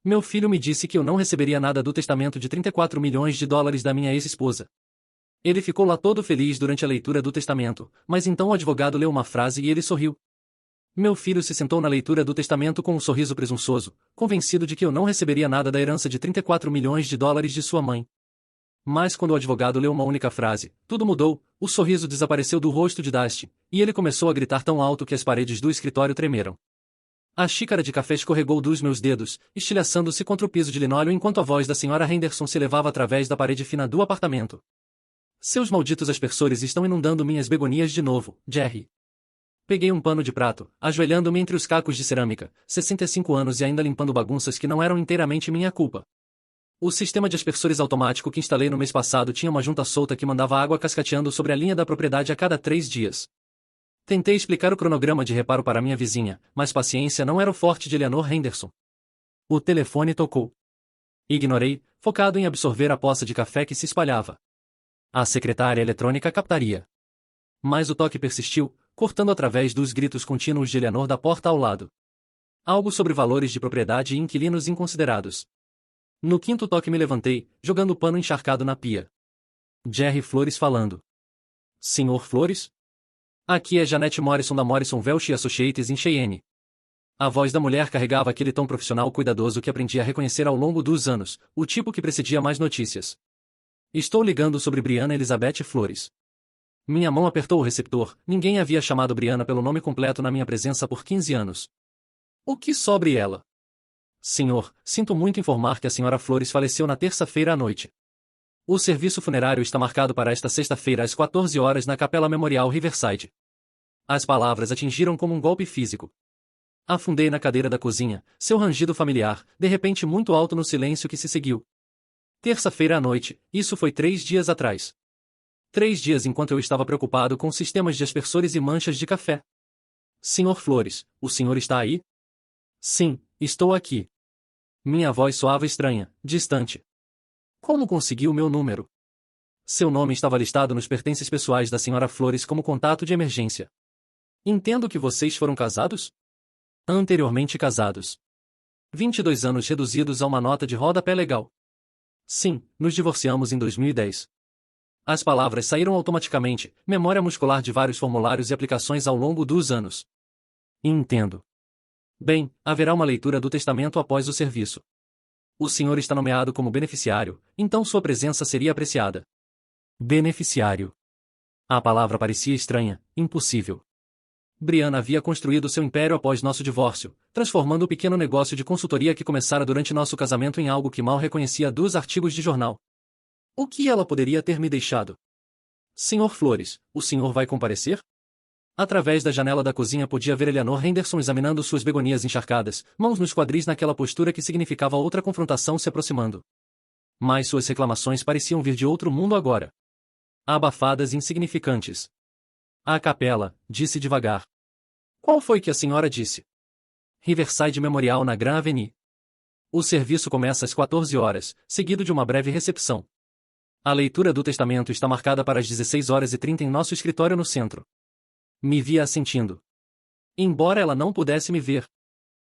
Meu filho me disse que eu não receberia nada do testamento de 34 milhões de dólares da minha ex-esposa. Ele ficou lá todo feliz durante a leitura do testamento, mas então o advogado leu uma frase e ele sorriu. Meu filho se sentou na leitura do testamento com um sorriso presunçoso, convencido de que eu não receberia nada da herança de 34 milhões de dólares de sua mãe. Mas quando o advogado leu uma única frase, tudo mudou, o sorriso desapareceu do rosto de Dusty, e ele começou a gritar tão alto que as paredes do escritório tremeram. A xícara de café escorregou dos meus dedos, estilhaçando-se contra o piso de linóleo enquanto a voz da senhora Henderson se elevava através da parede fina do apartamento. Seus malditos aspersores estão inundando minhas begonias de novo, Jerry. Peguei um pano de prato, ajoelhando-me entre os cacos de cerâmica, 65 anos e ainda limpando bagunças que não eram inteiramente minha culpa. O sistema de aspersores automático que instalei no mês passado tinha uma junta solta que mandava água cascateando sobre a linha da propriedade a cada 3 dias. Tentei explicar o cronograma de reparo para minha vizinha, mas paciência não era o forte de Eleanor Henderson. O telefone tocou. Ignorei, focado em absorver a poça de café que se espalhava. A secretária eletrônica captaria. Mas o toque persistiu, cortando através dos gritos contínuos de Eleanor da porta ao lado. Algo sobre valores de propriedade e inquilinos inconsiderados. No quinto toque me levantei, jogando o pano encharcado na pia. Jerry Flores falando. Senhor Flores? Aqui é Janete Morrison da Morrison Welch Associates em Cheyenne. A voz da mulher carregava aquele tom profissional cuidadoso que aprendi a reconhecer ao longo dos anos, o tipo que precedia mais notícias. Estou ligando sobre Brianna Elizabeth Flores. Minha mão apertou o receptor, ninguém havia chamado Brianna pelo nome completo na minha presença por 15 anos. O que sobre ela? Senhor, sinto muito informar que a senhora Flores faleceu na terça-feira à noite. O serviço funerário está marcado para esta sexta-feira às 14 horas na Capela Memorial Riverside. As palavras atingiram como um golpe físico. Afundei na cadeira da cozinha, seu rangido familiar, de repente muito alto no silêncio que se seguiu. Terça-feira à noite, isso foi 3 dias atrás. 3 dias enquanto eu estava preocupado com sistemas de aspersores e manchas de café. Senhor Flores, o senhor está aí? Sim, estou aqui. Minha voz soava estranha, distante. Como conseguiu meu número? Seu nome estava listado nos pertences pessoais da senhora Flores como contato de emergência. Entendo que vocês foram casados? Anteriormente casados. 22 anos reduzidos a uma nota de rodapé legal. Sim, nos divorciamos em 2010. As palavras saíram automaticamente, memória muscular de vários formulários e aplicações ao longo dos anos. Entendo. Bem, haverá uma leitura do testamento após o serviço. O senhor está nomeado como beneficiário, então sua presença seria apreciada. Beneficiário. A palavra parecia estranha, impossível. Brianna havia construído seu império após nosso divórcio, transformando o pequeno negócio de consultoria que começara durante nosso casamento em algo que mal reconhecia dos artigos de jornal. O que ela poderia ter me deixado? Senhor Flores, o senhor vai comparecer? Através da janela da cozinha podia ver Eleanor Henderson examinando suas begonias encharcadas, mãos nos quadris naquela postura que significava outra confrontação se aproximando. Mas suas reclamações pareciam vir de outro mundo agora. Abafadas e insignificantes. A capela, disse devagar. Qual foi que a senhora disse? Riverside Memorial na Grand Avenue. O serviço começa às 14 horas, seguido de uma breve recepção. A leitura do testamento está marcada para as 16h30 em nosso escritório no centro. Me via assentindo. Embora ela não pudesse me ver.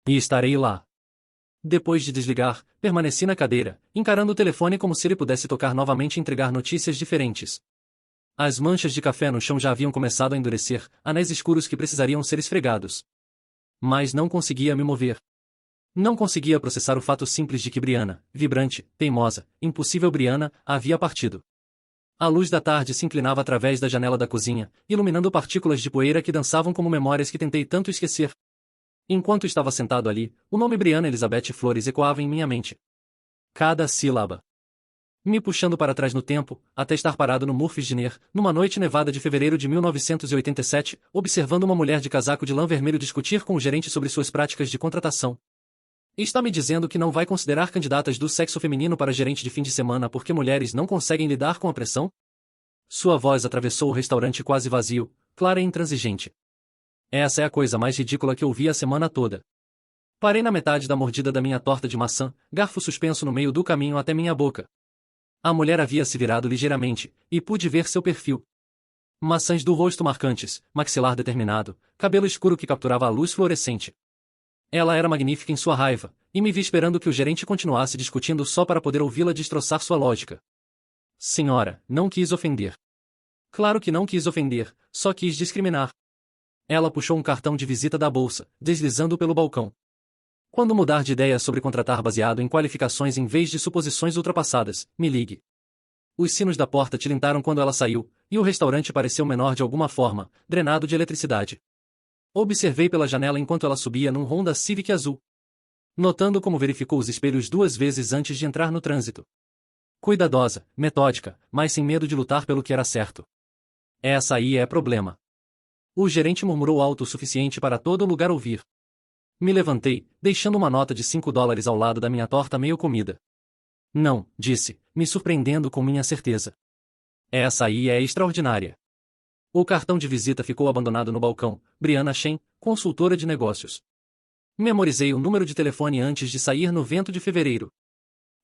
E estarei lá. Depois de desligar, permaneci na cadeira, encarando o telefone como se ele pudesse tocar novamente e entregar notícias diferentes. As manchas de café no chão já haviam começado a endurecer, anéis escuros que precisariam ser esfregados. Mas não conseguia me mover. Não conseguia processar o fato simples de que Brianna, vibrante, teimosa, impossível Brianna, havia partido. A luz da tarde se inclinava através da janela da cozinha, iluminando partículas de poeira que dançavam como memórias que tentei tanto esquecer. Enquanto estava sentado ali, o nome Brianna Elizabeth Flores ecoava em minha mente. Cada sílaba. Me puxando para trás no tempo, até estar parado no Murphy's Diner, numa noite nevada de fevereiro de 1987, observando uma mulher de casaco de lã vermelho discutir com o gerente sobre suas práticas de contratação. Está me dizendo que não vai considerar candidatas do sexo feminino para gerente de fim de semana porque mulheres não conseguem lidar com a pressão? Sua voz atravessou o restaurante quase vazio, clara e intransigente. Essa é a coisa mais ridícula que ouvi a semana toda. Parei na metade da mordida da minha torta de maçã, garfo suspenso no meio do caminho até minha boca. A mulher havia se virado ligeiramente, e pude ver seu perfil. Maçãs do rosto marcantes, maxilar determinado, cabelo escuro que capturava a luz fluorescente. Ela era magnífica em sua raiva, e me vi esperando que o gerente continuasse discutindo só para poder ouvi-la destroçar sua lógica. Senhora, não quis ofender. Claro que não quis ofender, só quis discriminar. Ela puxou um cartão de visita da bolsa, deslizando pelo balcão. Quando mudar de ideia sobre contratar baseado em qualificações em vez de suposições ultrapassadas, me ligue. Os sinos da porta tilintaram quando ela saiu, e o restaurante pareceu menor de alguma forma, drenado de eletricidade. Observei pela janela enquanto ela subia num Honda Civic azul. Notando como verificou os espelhos 2 vezes antes de entrar no trânsito. Cuidadosa, metódica, mas sem medo de lutar pelo que era certo. Essa aí é problema. O gerente murmurou alto o suficiente para todo lugar ouvir. Me levantei, deixando uma nota de $5 ao lado da minha torta meio comida. Não, disse, me surpreendendo com minha certeza. Essa aí é extraordinária. O cartão de visita ficou abandonado no balcão. Brianna Shen, consultora de negócios. Memorizei o número de telefone antes de sair no vento de fevereiro.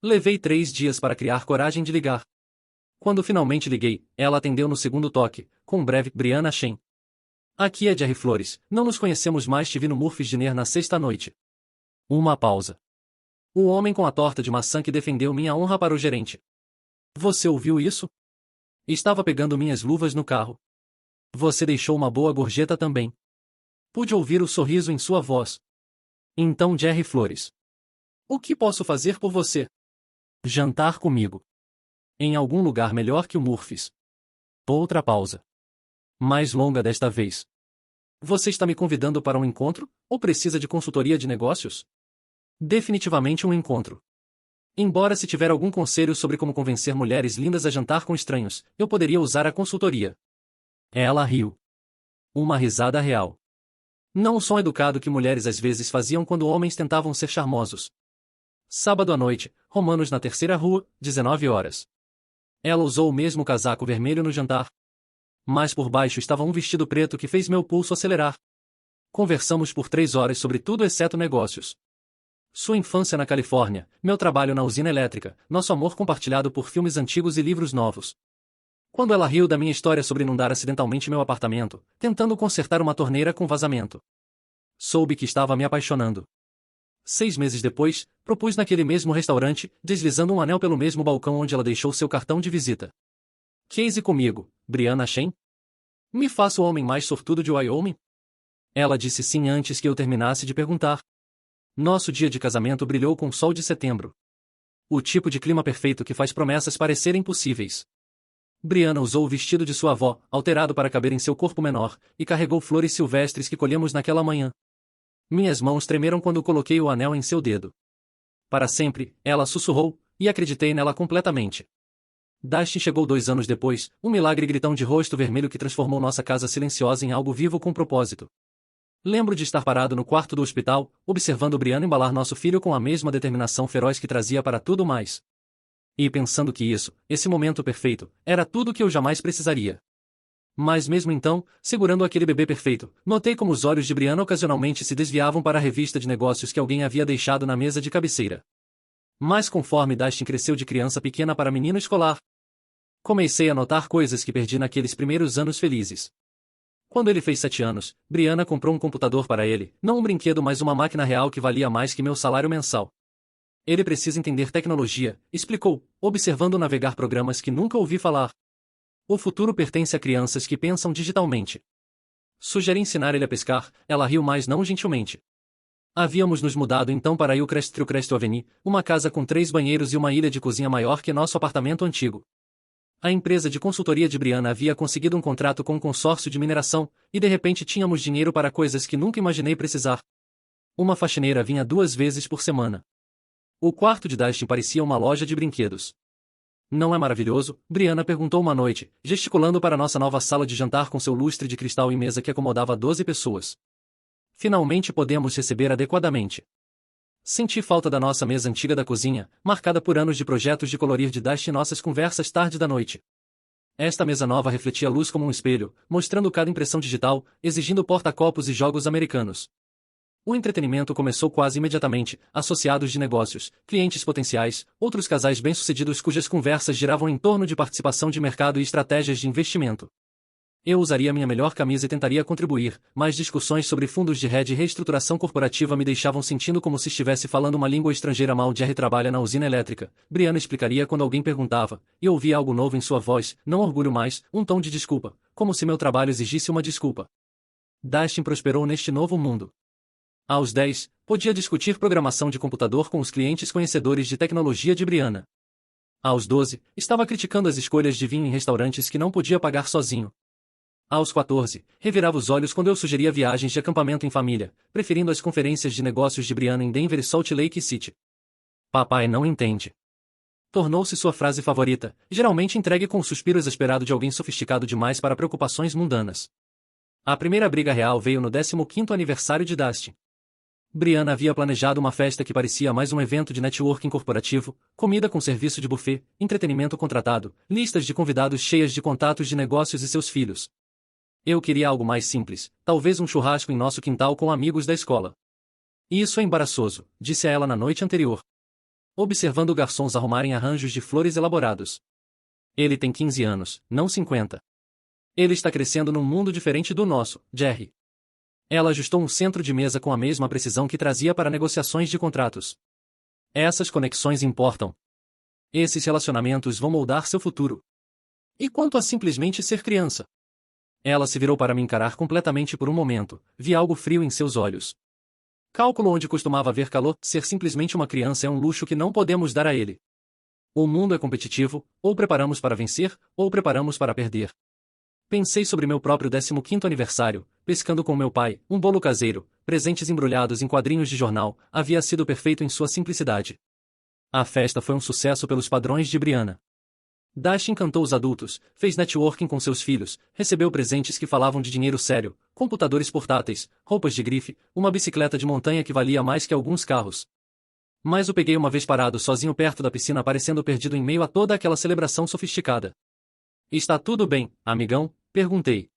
Levei 3 dias para criar coragem de ligar. Quando finalmente liguei, ela atendeu no segundo toque, com um breve Brianna Shen. Aqui é Jerry Flores, não nos conhecemos mais, te vi no Murphy's Dinner na sexta noite. Uma pausa. O homem com a torta de maçã que defendeu minha honra para o gerente. Você ouviu isso? Estava pegando minhas luvas no carro. Você deixou uma boa gorjeta também. Pude ouvir o sorriso em sua voz. Então Jerry Flores. O que posso fazer por você? Jantar comigo. Em algum lugar melhor que o Murphy's. Outra pausa. Mais longa desta vez. Você está me convidando para um encontro, ou precisa de consultoria de negócios? Definitivamente um encontro. Embora se tiver algum conselho sobre como convencer mulheres lindas a jantar com estranhos, eu poderia usar a consultoria. Ela riu. Uma risada real. Não o som educado que mulheres às vezes faziam quando homens tentavam ser charmosos. Sábado à noite, Romanos na terceira rua, 19 horas. Ela usou o mesmo casaco vermelho no jantar. Mas por baixo estava um vestido preto que fez meu pulso acelerar. Conversamos por 3 horas sobre tudo exceto negócios. Sua infância na Califórnia, meu trabalho na usina elétrica, nosso amor compartilhado por filmes antigos e livros novos. Quando ela riu da minha história sobre inundar acidentalmente meu apartamento, tentando consertar uma torneira com vazamento. Soube que estava me apaixonando. 6 meses depois, propus naquele mesmo restaurante, deslizando um anel pelo mesmo balcão onde ela deixou seu cartão de visita. Case comigo, Brianna Shen? Me faço o homem mais sortudo de Wyoming? Ela disse sim antes que eu terminasse de perguntar. Nosso dia de casamento brilhou com o sol de setembro. O tipo de clima perfeito que faz promessas parecerem possíveis. Brianna usou o vestido de sua avó, alterado para caber em seu corpo menor, e carregou flores silvestres que colhemos naquela manhã. Minhas mãos tremeram quando coloquei o anel em seu dedo. Para sempre, ela sussurrou, e acreditei nela completamente. Dustin chegou 2 anos depois, um milagre gritão de rosto vermelho que transformou nossa casa silenciosa em algo vivo com propósito. Lembro de estar parado no quarto do hospital, observando Brianna embalar nosso filho com a mesma determinação feroz que trazia para tudo mais. E pensando que isso, esse momento perfeito, era tudo o que eu jamais precisaria. Mas mesmo então, segurando aquele bebê perfeito, notei como os olhos de Brianna ocasionalmente se desviavam para a revista de negócios que alguém havia deixado na mesa de cabeceira. Mas conforme Dustin cresceu de criança pequena para menino escolar, comecei a notar coisas que perdi naqueles primeiros anos felizes. Quando ele fez 7 anos, Brianna comprou um computador para ele, não um brinquedo mas uma máquina real que valia mais que meu salário mensal. Ele precisa entender tecnologia, explicou, observando navegar programas que nunca ouvi falar. O futuro pertence a crianças que pensam digitalmente. Sugeri ensinar ele a pescar, ela riu mas não gentilmente. Havíamos nos mudado então para Hillcrest Avenue, uma casa com 3 banheiros e uma ilha de cozinha maior que nosso apartamento antigo. A empresa de consultoria de Brianna havia conseguido um contrato com um consórcio de mineração, e de repente tínhamos dinheiro para coisas que nunca imaginei precisar. Uma faxineira vinha 2 vezes por semana. O quarto de Dustin parecia uma loja de brinquedos. Não é maravilhoso? Brianna perguntou uma noite, gesticulando para nossa nova sala de jantar com seu lustre de cristal e mesa que acomodava 12 pessoas. Finalmente podemos receber adequadamente. Senti falta da nossa mesa antiga da cozinha, marcada por anos de projetos de colorir de Dustin e nossas conversas tarde da noite. Esta mesa nova refletia a luz como um espelho, mostrando cada impressão digital, exigindo porta-copos e jogos americanos. O entretenimento começou quase imediatamente, associados de negócios, clientes potenciais, outros casais bem-sucedidos cujas conversas giravam em torno de participação de mercado e estratégias de investimento. Eu usaria minha melhor camisa e tentaria contribuir, mas discussões sobre fundos de hedge e reestruturação corporativa me deixavam sentindo como se estivesse falando uma língua estrangeira. Mal Jerry trabalha na usina elétrica, Brianna explicaria quando alguém perguntava, e ouvia algo novo em sua voz, não orgulho mais, um tom de desculpa, como se meu trabalho exigisse uma desculpa. Dustin prosperou neste novo mundo. Aos 10, podia discutir programação de computador com os clientes conhecedores de tecnologia de Brianna. Aos 12, estava criticando as escolhas de vinho em restaurantes que não podia pagar sozinho. Aos 14, revirava os olhos quando eu sugeria viagens de acampamento em família, preferindo as conferências de negócios de Brianna em Denver e Salt Lake City. Papai não entende. Tornou-se sua frase favorita, geralmente entregue com o suspiro exasperado de alguém sofisticado demais para preocupações mundanas. A primeira briga real veio no 15º aniversário de Dustin. Brianna havia planejado uma festa que parecia mais um evento de networking corporativo, comida com serviço de buffet, entretenimento contratado, listas de convidados cheias de contatos de negócios e seus filhos. Eu queria algo mais simples, talvez um churrasco em nosso quintal com amigos da escola. Isso é embaraçoso, disse a ela na noite anterior, observando garçons arrumarem arranjos de flores elaborados. Ele tem 15 anos, não 50. Ele está crescendo num mundo diferente do nosso, Jerry. Ela ajustou um centro de mesa com a mesma precisão que trazia para negociações de contratos. Essas conexões importam. Esses relacionamentos vão moldar seu futuro. E quanto a simplesmente ser criança? Ela se virou para me encarar completamente por um momento, vi algo frio em seus olhos. Cálculo onde costumava haver calor, ser simplesmente uma criança é um luxo que não podemos dar a ele. O mundo é competitivo, ou preparamos para vencer, ou preparamos para perder. Pensei sobre meu próprio 15º aniversário, pescando com meu pai, um bolo caseiro, presentes embrulhados em quadrinhos de jornal, havia sido perfeito em sua simplicidade. A festa foi um sucesso pelos padrões de Brianna. Dustin encantou os adultos, fez networking com seus filhos, recebeu presentes que falavam de dinheiro sério, computadores portáteis, roupas de grife, uma bicicleta de montanha que valia mais que alguns carros. Mas o peguei uma vez parado sozinho perto da piscina parecendo perdido em meio a toda aquela celebração sofisticada. Está tudo bem, amigão? Perguntei.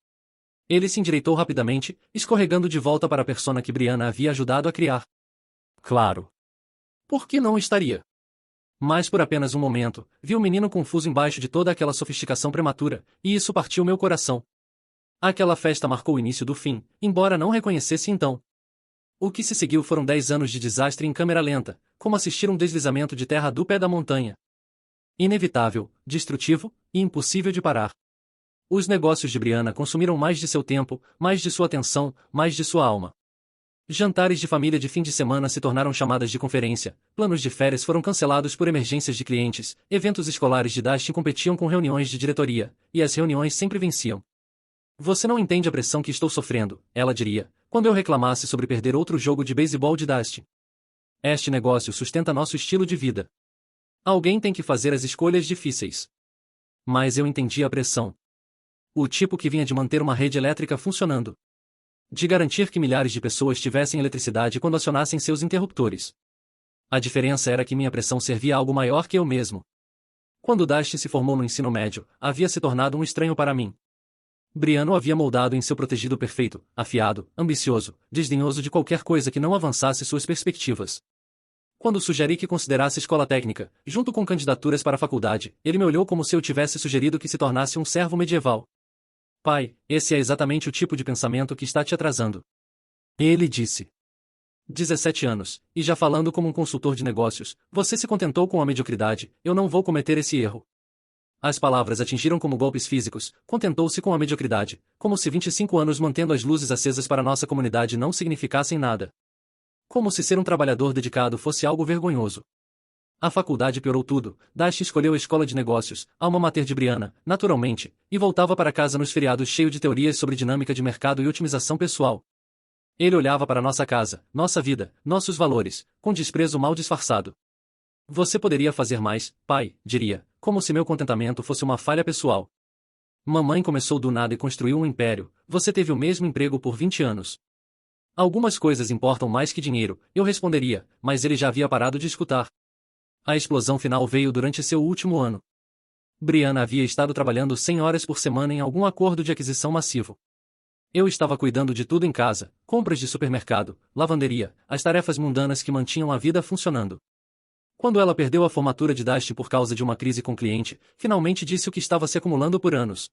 Ele se endireitou rapidamente, escorregando de volta para a persona que Brianna havia ajudado a criar. Claro. Por que não estaria? Mas por apenas um momento, vi o menino confuso embaixo de toda aquela sofisticação prematura, e isso partiu meu coração. Aquela festa marcou o início do fim, embora não reconhecesse então. O que se seguiu foram 10 anos de desastre em câmera lenta, como assistir um deslizamento de terra do pé da montanha. Inevitável, destrutivo e impossível de parar. Os negócios de Brianna consumiram mais de seu tempo, mais de sua atenção, mais de sua alma. Jantares de família de fim de semana se tornaram chamadas de conferência, planos de férias foram cancelados por emergências de clientes, eventos escolares de Dustin competiam com reuniões de diretoria, e as reuniões sempre venciam. Você não entende a pressão que estou sofrendo, ela diria, quando eu reclamasse sobre perder outro jogo de beisebol de Dustin. Este negócio sustenta nosso estilo de vida. Alguém tem que fazer as escolhas difíceis. Mas eu entendi a pressão. O tipo que vinha de manter uma rede elétrica funcionando. De garantir que milhares de pessoas tivessem eletricidade quando acionassem seus interruptores. A diferença era que minha pressão servia a algo maior que eu mesmo. Quando Dustin se formou no ensino médio, havia se tornado um estranho para mim. Brianna o havia moldado em seu protegido perfeito, afiado, ambicioso, desdenhoso de qualquer coisa que não avançasse suas perspectivas. Quando sugeri que considerasse escola técnica, junto com candidaturas para a faculdade, ele me olhou como se eu tivesse sugerido que se tornasse um servo medieval. Pai, esse é exatamente o tipo de pensamento que está te atrasando. Ele disse. 17 anos, e já falando como um consultor de negócios, você se contentou com a mediocridade, eu não vou cometer esse erro. As palavras atingiram como golpes físicos, contentou-se com a mediocridade, como se 25 anos mantendo as luzes acesas para nossa comunidade não significassem nada. Como se ser um trabalhador dedicado fosse algo vergonhoso. A faculdade piorou tudo, Dustin escolheu a escola de negócios, alma mater de Brianna, naturalmente, e voltava para casa nos feriados cheio de teorias sobre dinâmica de mercado e otimização pessoal. Ele olhava para nossa casa, nossa vida, nossos valores, com desprezo mal disfarçado. Você poderia fazer mais, pai, diria, como se meu contentamento fosse uma falha pessoal. Mamãe começou do nada e construiu um império, você teve o mesmo emprego por 20 anos. Algumas coisas importam mais que dinheiro, eu responderia, mas ele já havia parado de escutar. A explosão final veio durante seu último ano. Brianna havia estado trabalhando 100 horas por semana em algum acordo de aquisição massivo. Eu estava cuidando de tudo em casa, compras de supermercado, lavanderia, as tarefas mundanas que mantinham a vida funcionando. Quando ela perdeu a formatura de Dustin por causa de uma crise com o cliente, finalmente disse o que estava se acumulando por anos.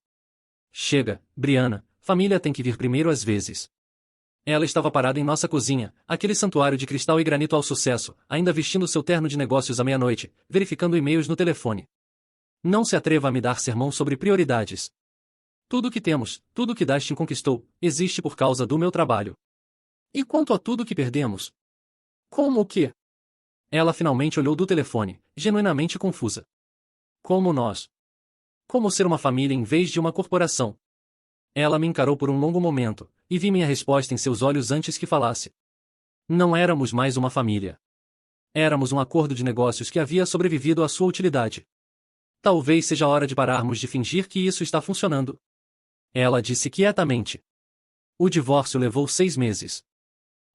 Chega, Brianna, família tem que vir primeiro às vezes. Ela estava parada em nossa cozinha, aquele santuário de cristal e granito ao sucesso, ainda vestindo seu terno de negócios à meia-noite, verificando e-mails no telefone. Não se atreva a me dar sermão sobre prioridades. Tudo que temos, tudo que Dustin conquistou, existe por causa do meu trabalho. E quanto a tudo que perdemos? Como o quê? Ela finalmente olhou do telefone, genuinamente confusa. Como nós? Como ser uma família em vez de uma corporação? Ela me encarou por um longo momento, e vi minha resposta em seus olhos antes que falasse. Não éramos mais uma família. Éramos um acordo de negócios que havia sobrevivido à sua utilidade. Talvez seja a hora de pararmos de fingir que isso está funcionando. Ela disse quietamente. O divórcio levou 6 meses.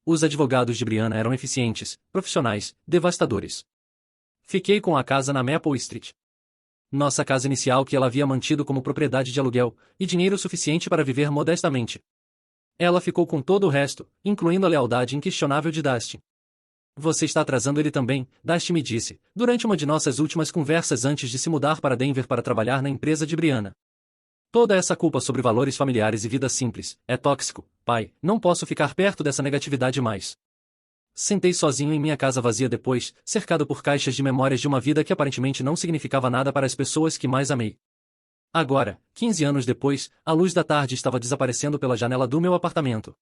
Os advogados de Brianna eram eficientes, profissionais, devastadores. Fiquei com a casa na Maple Street. Nossa casa inicial que ela havia mantido como propriedade de aluguel, e dinheiro suficiente para viver modestamente. Ela ficou com todo o resto, incluindo a lealdade inquestionável de Dustin. Você está atrasando ele também, Dustin me disse, durante uma de nossas últimas conversas antes de se mudar para Denver para trabalhar na empresa de Brianna. Toda essa culpa sobre valores familiares e vida simples, é tóxico, pai, não posso ficar perto dessa negatividade mais. Sentei sozinho em minha casa vazia depois, cercado por caixas de memórias de uma vida que aparentemente não significava nada para as pessoas que mais amei. Agora, 15 anos depois, a luz da tarde estava desaparecendo pela janela do meu apartamento.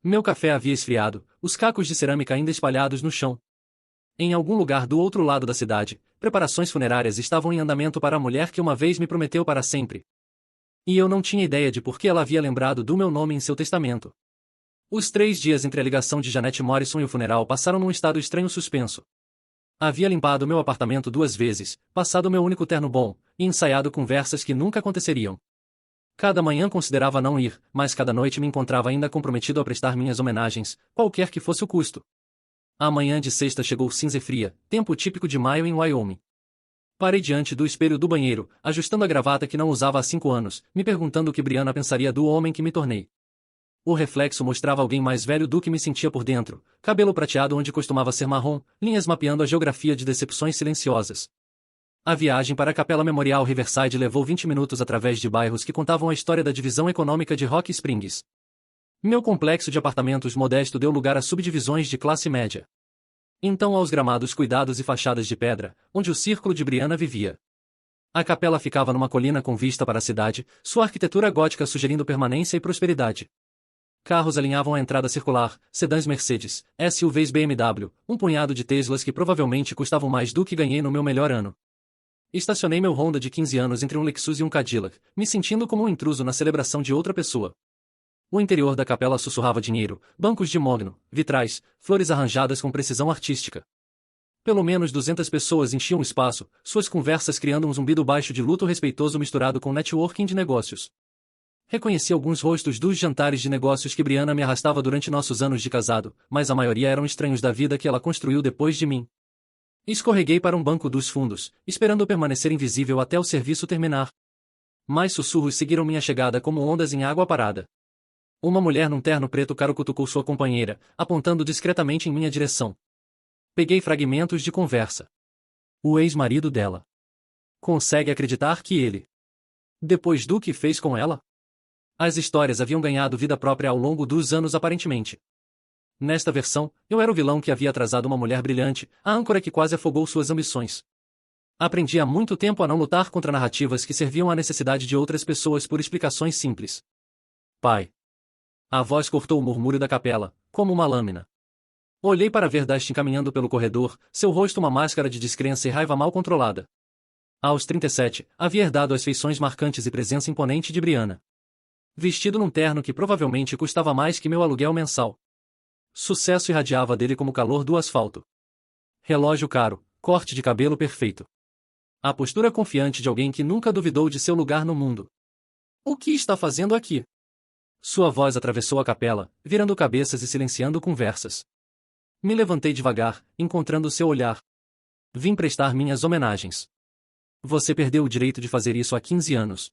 Meu café havia esfriado, os cacos de cerâmica ainda espalhados no chão. Em algum lugar do outro lado da cidade, preparações funerárias estavam em andamento para a mulher que uma vez me prometeu para sempre. E eu não tinha ideia de por que ela havia lembrado do meu nome em seu testamento. Os 3 dias entre a ligação de Janet Morrison e o funeral passaram num estado estranho suspenso. Havia limpado meu apartamento 2 vezes, passado meu único terno bom, e ensaiado conversas que nunca aconteceriam. Cada manhã considerava não ir, mas cada noite me encontrava ainda comprometido a prestar minhas homenagens, qualquer que fosse o custo. A manhã de sexta chegou cinza e fria, tempo típico de maio em Wyoming. Parei diante do espelho do banheiro, ajustando a gravata que não usava há 5 anos, me perguntando o que Brianna pensaria do homem que me tornei. O reflexo mostrava alguém mais velho do que me sentia por dentro, cabelo prateado onde costumava ser marrom, linhas mapeando a geografia de decepções silenciosas. A viagem para a Capela Memorial Riverside levou 20 minutos através de bairros que contavam a história da divisão econômica de Rock Springs. Meu complexo de apartamentos modesto deu lugar a subdivisões de classe média. Então aos gramados cuidados e fachadas de pedra, onde o círculo de Brianna vivia. A capela ficava numa colina com vista para a cidade, sua arquitetura gótica sugerindo permanência e prosperidade. Carros alinhavam a entrada circular, sedãs Mercedes, SUVs BMW, um punhado de Teslas que provavelmente custavam mais do que ganhei no meu melhor ano. Estacionei meu Honda de 15 anos entre um Lexus e um Cadillac, me sentindo como um intruso na celebração de outra pessoa. O interior da capela sussurrava dinheiro, bancos de mogno, vitrais, flores arranjadas com precisão artística. Pelo menos 200 pessoas enchiam o espaço, suas conversas criando um zumbido baixo de luto respeitoso misturado com networking de negócios. Reconheci alguns rostos dos jantares de negócios que Brianna me arrastava durante nossos anos de casado, mas a maioria eram estranhos da vida que ela construiu depois de mim. Escorreguei para um banco dos fundos, esperando permanecer invisível até o serviço terminar. Mais sussurros seguiram minha chegada como ondas em água parada. Uma mulher num terno preto caro cutucou sua companheira, apontando discretamente em minha direção. Peguei fragmentos de conversa. O ex-marido dela. Consegue acreditar que ele... Depois do que fez com ela? As histórias haviam ganhado vida própria ao longo dos anos aparentemente. Nesta versão, eu era o vilão que havia atrasado uma mulher brilhante, a âncora que quase afogou suas ambições. Aprendi há muito tempo a não lutar contra narrativas que serviam à necessidade de outras pessoas por explicações simples. Pai. A voz cortou o murmúrio da capela, como uma lâmina. Olhei para ver Dustin caminhando pelo corredor, seu rosto uma máscara de descrença e raiva mal controlada. Aos 37, havia herdado as feições marcantes e presença imponente de Brianna. Vestido num terno que provavelmente custava mais que meu aluguel mensal. Sucesso irradiava dele como o calor do asfalto. Relógio caro, corte de cabelo perfeito. A postura confiante de alguém que nunca duvidou de seu lugar no mundo. O que está fazendo aqui? Sua voz atravessou a capela, virando cabeças e silenciando conversas. Me levantei devagar, encontrando seu olhar. Vim prestar minhas homenagens. Você perdeu o direito de fazer isso há 15 anos.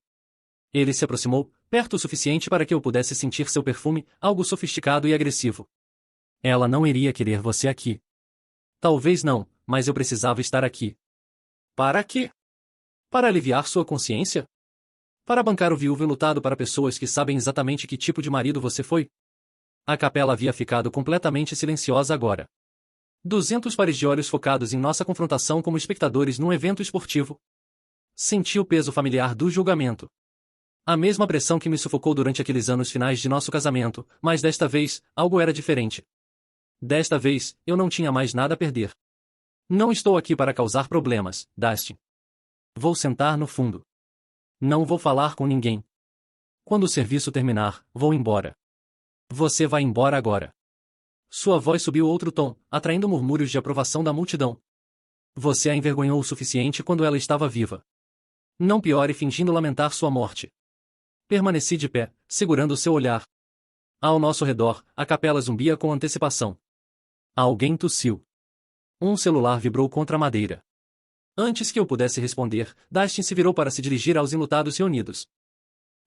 Ele se aproximou, perto o suficiente para que eu pudesse sentir seu perfume, algo sofisticado e agressivo. Ela não iria querer você aqui. Talvez não, mas eu precisava estar aqui. Para quê? Para aliviar sua consciência? Para bancar o viúvo enlutado para pessoas que sabem exatamente que tipo de marido você foi? A capela havia ficado completamente silenciosa agora. 200 pares de olhos focados em nossa confrontação como espectadores num evento esportivo. Senti o peso familiar do julgamento. A mesma pressão que me sufocou durante aqueles anos finais de nosso casamento, mas desta vez, algo era diferente. Desta vez, eu não tinha mais nada a perder. Não estou aqui para causar problemas, Dustin. Vou sentar no fundo. Não vou falar com ninguém. Quando o serviço terminar, vou embora. Você vai embora agora. Sua voz subiu outro tom, atraindo murmúrios de aprovação da multidão. Você a envergonhou o suficiente quando ela estava viva. Não piore fingindo lamentar sua morte. Permaneci de pé, segurando seu olhar. Ao nosso redor, a capela zumbia com antecipação. Alguém tossiu. Um celular vibrou contra a madeira. Antes que eu pudesse responder, Dustin se virou para se dirigir aos enlutados reunidos.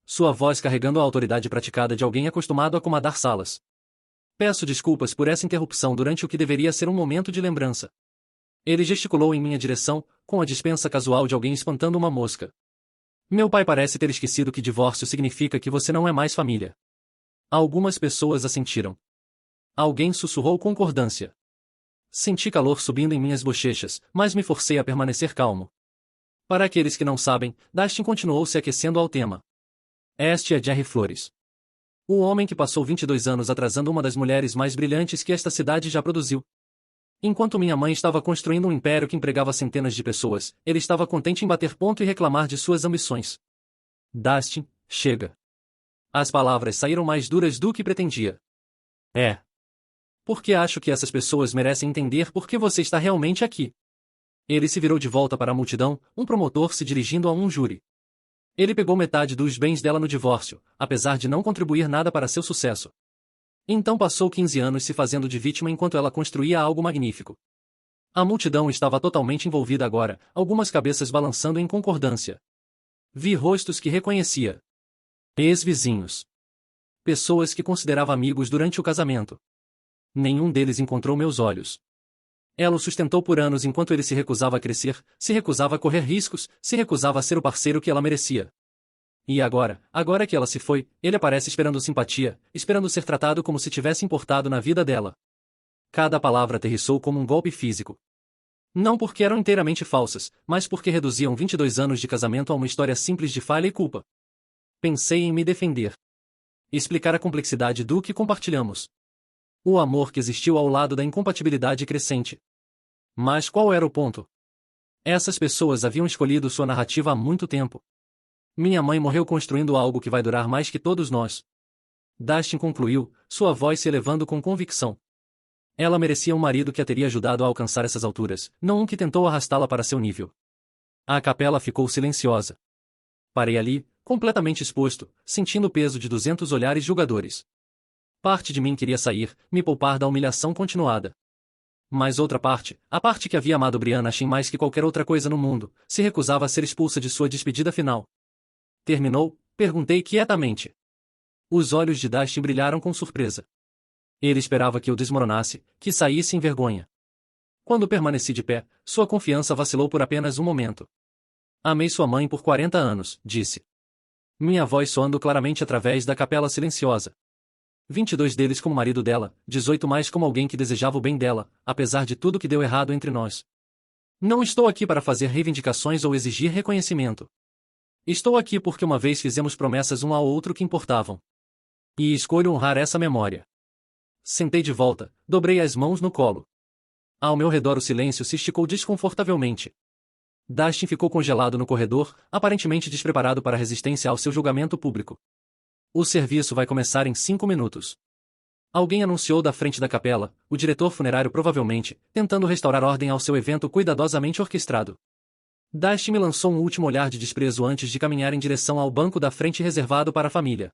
Sua voz carregando a autoridade praticada de alguém acostumado a comandar salas. Peço desculpas por essa interrupção durante o que deveria ser um momento de lembrança. Ele gesticulou em minha direção, com a dispensa casual de alguém espantando uma mosca. Meu pai parece ter esquecido que divórcio significa que você não é mais família. Algumas pessoas assentiram. Alguém sussurrou concordância. Senti calor subindo em minhas bochechas, mas me forcei a permanecer calmo. Para aqueles que não sabem, Dustin continuou se aquecendo ao tema. Este é Jerry Flores. O homem que passou 22 anos atrasando uma das mulheres mais brilhantes que esta cidade já produziu. Enquanto minha mãe estava construindo um império que empregava centenas de pessoas, ele estava contente em bater ponto e reclamar de suas ambições. Dustin, chega. As palavras saíram mais duras do que pretendia. Porque acho que essas pessoas merecem entender por que você está realmente aqui. Ele se virou de volta para a multidão, um promotor se dirigindo a um júri. Ele pegou metade dos bens dela no divórcio, apesar de não contribuir nada para seu sucesso. Então passou 15 anos se fazendo de vítima enquanto ela construía algo magnífico. A multidão estava totalmente envolvida agora, algumas cabeças balançando em concordância. Vi rostos que reconhecia. Ex-vizinhos. Pessoas que considerava amigos durante o casamento. Nenhum deles encontrou meus olhos. Ela o sustentou por anos enquanto ele se recusava a crescer, se recusava a correr riscos, se recusava a ser o parceiro que ela merecia. E agora que ela se foi, ele aparece esperando simpatia, esperando ser tratado como se tivesse importado na vida dela. Cada palavra aterrissou como um golpe físico. Não porque eram inteiramente falsas, mas porque reduziam 22 anos de casamento a uma história simples de falha e culpa. Pensei em me defender. Explicar a complexidade do que compartilhamos. O amor que existiu ao lado da incompatibilidade crescente. Mas qual era o ponto? Essas pessoas haviam escolhido sua narrativa há muito tempo. Minha mãe morreu construindo algo que vai durar mais que todos nós. Dustin concluiu, sua voz se elevando com convicção. Ela merecia um marido que a teria ajudado a alcançar essas alturas, não um que tentou arrastá-la para seu nível. A capela ficou silenciosa. Parei ali, completamente exposto, sentindo o peso de 200 olhares julgadores. Parte de mim queria sair, me poupar da humilhação continuada. Mas outra parte, a parte que havia amado Brianna Shin mais que qualquer outra coisa no mundo, se recusava a ser expulsa de sua despedida final. Terminou? Perguntei quietamente. Os olhos de Dustin brilharam com surpresa. Ele esperava que eu desmoronasse, que saísse em vergonha. Quando permaneci de pé, sua confiança vacilou por apenas um momento. Amei sua mãe por 40 anos, disse. Minha voz soando claramente através da capela silenciosa. 22 deles como marido dela, 18 mais como alguém que desejava o bem dela, apesar de tudo que deu errado entre nós. Não estou aqui para fazer reivindicações ou exigir reconhecimento. Estou aqui porque uma vez fizemos promessas um ao outro que importavam. E escolho honrar essa memória. Sentei de volta, dobrei as mãos no colo. Ao meu redor o silêncio se esticou desconfortavelmente. Dustin ficou congelado no corredor, aparentemente despreparado para a resistência ao seu julgamento público. O serviço vai começar em 5 minutos. Alguém anunciou da frente da capela, o diretor funerário provavelmente, tentando restaurar ordem ao seu evento cuidadosamente orquestrado. Dustin me lançou um último olhar de desprezo antes de caminhar em direção ao banco da frente reservado para a família.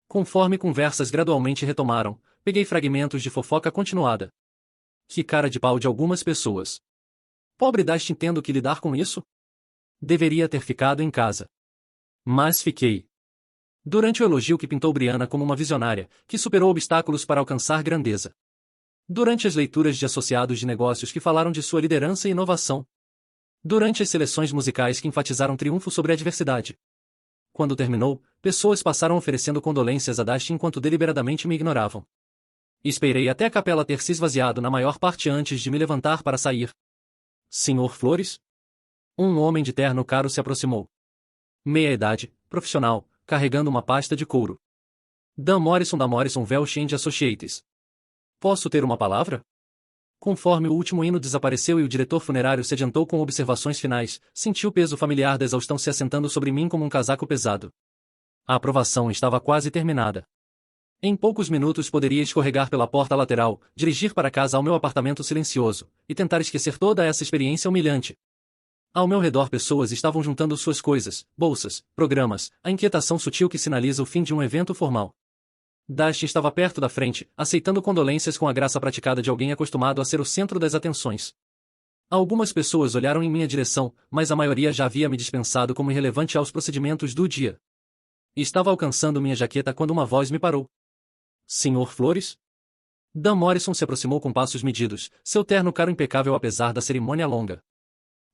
Conforme conversas gradualmente retomaram, peguei fragmentos de fofoca continuada. Que cara de pau de algumas pessoas. Pobre Dustin tendo que lidar com isso? Deveria ter ficado em casa. Mas fiquei. Durante o elogio que pintou Brianna como uma visionária, que superou obstáculos para alcançar grandeza. Durante as leituras de associados de negócios que falaram de sua liderança e inovação. Durante as seleções musicais que enfatizaram triunfo sobre a adversidade. Quando terminou, pessoas passaram oferecendo condolências a Dustin enquanto deliberadamente me ignoravam. Esperei até a capela ter se esvaziado na maior parte antes de me levantar para sair. Senhor Flores? Um homem de terno caro se aproximou. Meia-idade, profissional, carregando uma pasta de couro. Dan Morrison da Morrison Welch & Associates. Posso ter uma palavra? Conforme o último hino desapareceu e o diretor funerário se adiantou com observações finais, senti o peso familiar da exaustão se assentando sobre mim como um casaco pesado. A aprovação estava quase terminada. Em poucos minutos poderia escorregar pela porta lateral, dirigir para casa ao meu apartamento silencioso, e tentar esquecer toda essa experiência humilhante. Ao meu redor pessoas estavam juntando suas coisas, bolsas, programas, a inquietação sutil que sinaliza o fim de um evento formal. Dustin estava perto da frente, aceitando condolências com a graça praticada de alguém acostumado a ser o centro das atenções. Algumas pessoas olharam em minha direção, mas a maioria já havia me dispensado como irrelevante aos procedimentos do dia. Estava alcançando minha jaqueta quando uma voz me parou. Senhor Flores? Dan Morrison se aproximou com passos medidos, seu terno caro impecável apesar da cerimônia longa.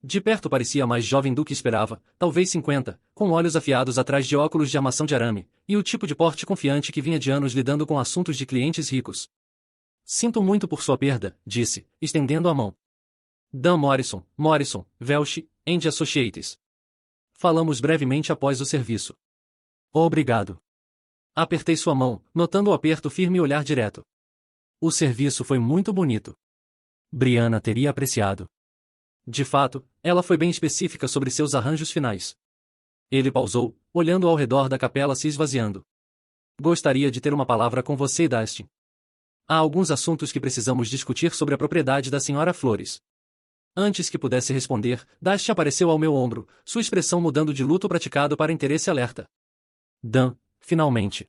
De perto parecia mais jovem do que esperava, talvez 50, com olhos afiados atrás de óculos de armação de arame, e o tipo de porte confiante que vinha de anos lidando com assuntos de clientes ricos. Sinto muito por sua perda, disse, estendendo a mão. Dan Morrison, Welch & Associates. Falamos brevemente após o serviço. Obrigado. Apertei sua mão, notando o aperto firme e olhar direto. O serviço foi muito bonito. Brianna teria apreciado. De fato, ela foi bem específica sobre seus arranjos finais. Ele pausou, olhando ao redor da capela se esvaziando. Gostaria de ter uma palavra com você, Dustin. Há alguns assuntos que precisamos discutir sobre a propriedade da Sra. Flores. Antes que pudesse responder, Dustin apareceu ao meu ombro, sua expressão mudando de luto praticado para interesse alerta. Dan, finalmente.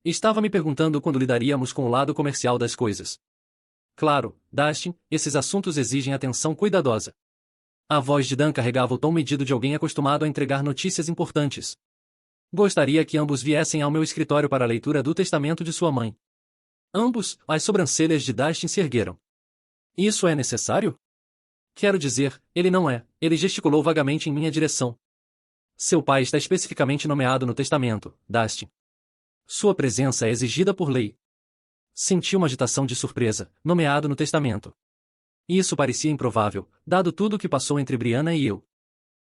Estava me perguntando quando lidaríamos com o lado comercial das coisas. Claro, Dustin, esses assuntos exigem atenção cuidadosa. A voz de Dan carregava o tom medido de alguém acostumado a entregar notícias importantes. Gostaria que ambos viessem ao meu escritório para a leitura do testamento de sua mãe. Ambos, as sobrancelhas de Dustin se ergueram. Isso é necessário? Quero dizer, ele não é, ele gesticulou vagamente em minha direção. Seu pai está especificamente nomeado no testamento, Dustin. Sua presença é exigida por lei. Senti uma agitação de surpresa, nomeado no testamento. Isso parecia improvável, dado tudo o que passou entre Brianna e eu.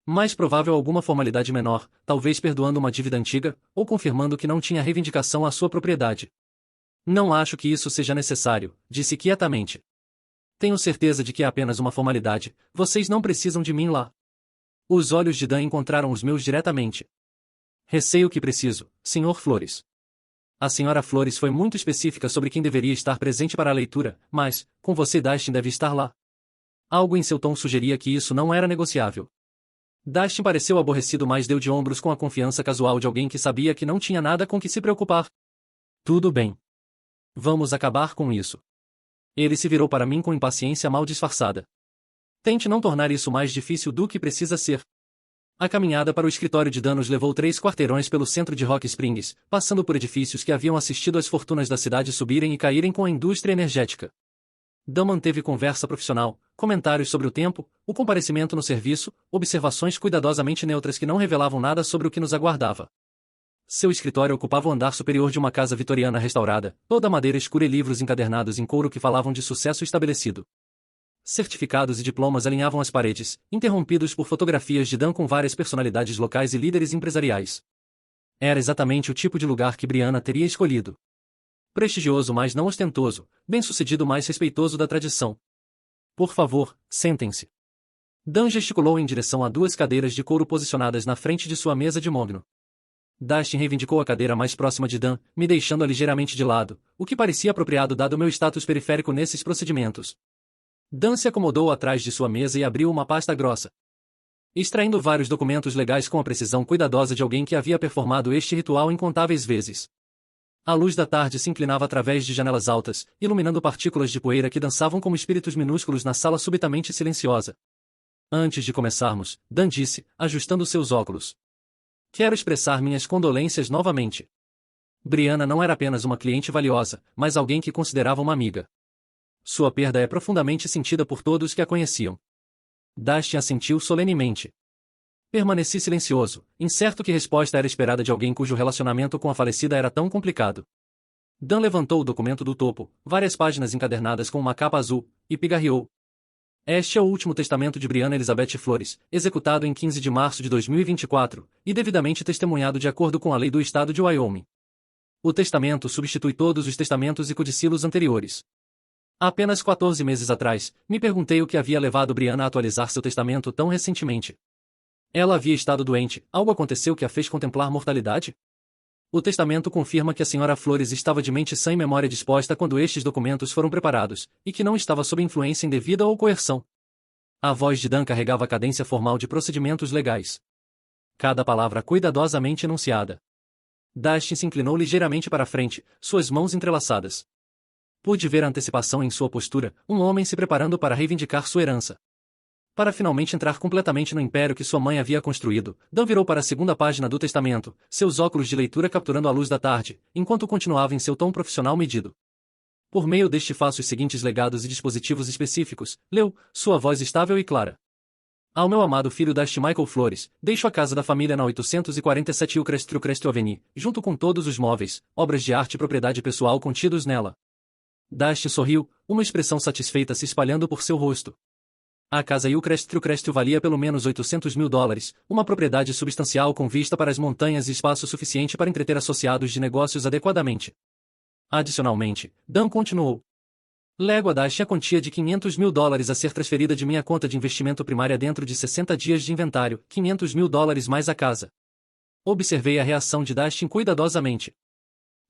Mais provável alguma formalidade menor, talvez perdoando uma dívida antiga, ou confirmando que não tinha reivindicação à sua propriedade. Não acho que isso seja necessário, disse quietamente. Tenho certeza de que é apenas uma formalidade, vocês não precisam de mim lá. Os olhos de Dan encontraram os meus diretamente. Receio que preciso, Sr. Flores. A Sra. Flores foi muito específica sobre quem deveria estar presente para a leitura, mas, com você Dustin deve estar lá. Algo em seu tom sugeria que isso não era negociável. Dustin pareceu aborrecido, mas deu de ombros com a confiança casual de alguém que sabia que não tinha nada com que se preocupar. Tudo bem. Vamos acabar com isso. Ele se virou para mim com impaciência mal disfarçada. Tente não tornar isso mais difícil do que precisa ser. A caminhada para o escritório de Dan nos levou 3 quarteirões pelo centro de Rock Springs, passando por edifícios que haviam assistido as fortunas da cidade subirem e caírem com a indústria energética. Dan manteve conversa profissional, comentários sobre o tempo, o comparecimento no serviço, observações cuidadosamente neutras que não revelavam nada sobre o que nos aguardava. Seu escritório ocupava o andar superior de uma casa vitoriana restaurada, toda madeira escura e livros encadernados em couro que falavam de sucesso estabelecido. Certificados e diplomas alinhavam as paredes, interrompidos por fotografias de Dan com várias personalidades locais e líderes empresariais. Era exatamente o tipo de lugar que Brianna teria escolhido. Prestigioso, mas não ostentoso, bem-sucedido, mais respeitoso da tradição. Por favor, sentem-se. Dan gesticulou em direção a 2 cadeiras de couro posicionadas na frente de sua mesa de mogno. Dustin reivindicou a cadeira mais próxima de Dan, me deixando-a ligeiramente de lado, o que parecia apropriado dado meu status periférico nesses procedimentos. Dan se acomodou atrás de sua mesa e abriu uma pasta grossa. Extraindo vários documentos legais com a precisão cuidadosa de alguém que havia performado este ritual incontáveis vezes. A luz da tarde se inclinava através de janelas altas, iluminando partículas de poeira que dançavam como espíritos minúsculos na sala subitamente silenciosa. Antes de começarmos, Dan disse, ajustando seus óculos. Quero expressar minhas condolências novamente. Brianna não era apenas uma cliente valiosa, mas alguém que considerava uma amiga. Sua perda é profundamente sentida por todos que a conheciam. Dustin assentiu solenemente. Permaneci silencioso, incerto que resposta era esperada de alguém cujo relacionamento com a falecida era tão complicado. Dan levantou o documento do topo, várias páginas encadernadas com uma capa azul, e pigarreou. Este é o último testamento de Brianna Elizabeth Flores, executado em 15 de março de 2024, e devidamente testemunhado de acordo com a lei do estado de Wyoming. O testamento substitui todos os testamentos e codicilos anteriores. Há apenas 14 meses atrás, me perguntei o que havia levado Brianna a atualizar seu testamento tão recentemente. Ela havia estado doente, algo aconteceu que a fez contemplar mortalidade? O testamento confirma que a senhora Flores estava de mente sã e memória disposta quando estes documentos foram preparados, e que não estava sob influência indevida ou coerção. A voz de Dan carregava a cadência formal de procedimentos legais. Cada palavra cuidadosamente enunciada. Dustin se inclinou ligeiramente para a frente, suas mãos entrelaçadas. Pude ver a antecipação em sua postura, um homem se preparando para reivindicar sua herança. Para finalmente entrar completamente no império que sua mãe havia construído, Dan virou para a segunda página do testamento, seus óculos de leitura capturando a luz da tarde, enquanto continuava em seu tom profissional medido. Por meio deste faço os seguintes legados e dispositivos específicos, leu, sua voz estável e clara. Ao meu amado filho Dustin Michael Flores, deixo a casa da família na 847 Hillcrest Avenue, junto com todos os móveis, obras de arte e propriedade pessoal contidos nela. Dustin sorriu, uma expressão satisfeita se espalhando por seu rosto. A casa Hillcrest valia pelo menos $800.000, uma propriedade substancial com vista para as montanhas e espaço suficiente para entreter associados de negócios adequadamente. Adicionalmente, Dan continuou. Lego a Dustin a quantia de $500.000 a ser transferida de minha conta de investimento primária dentro de 60 dias de inventário, $500.000 mais a casa. Observei a reação de Dustin cuidadosamente.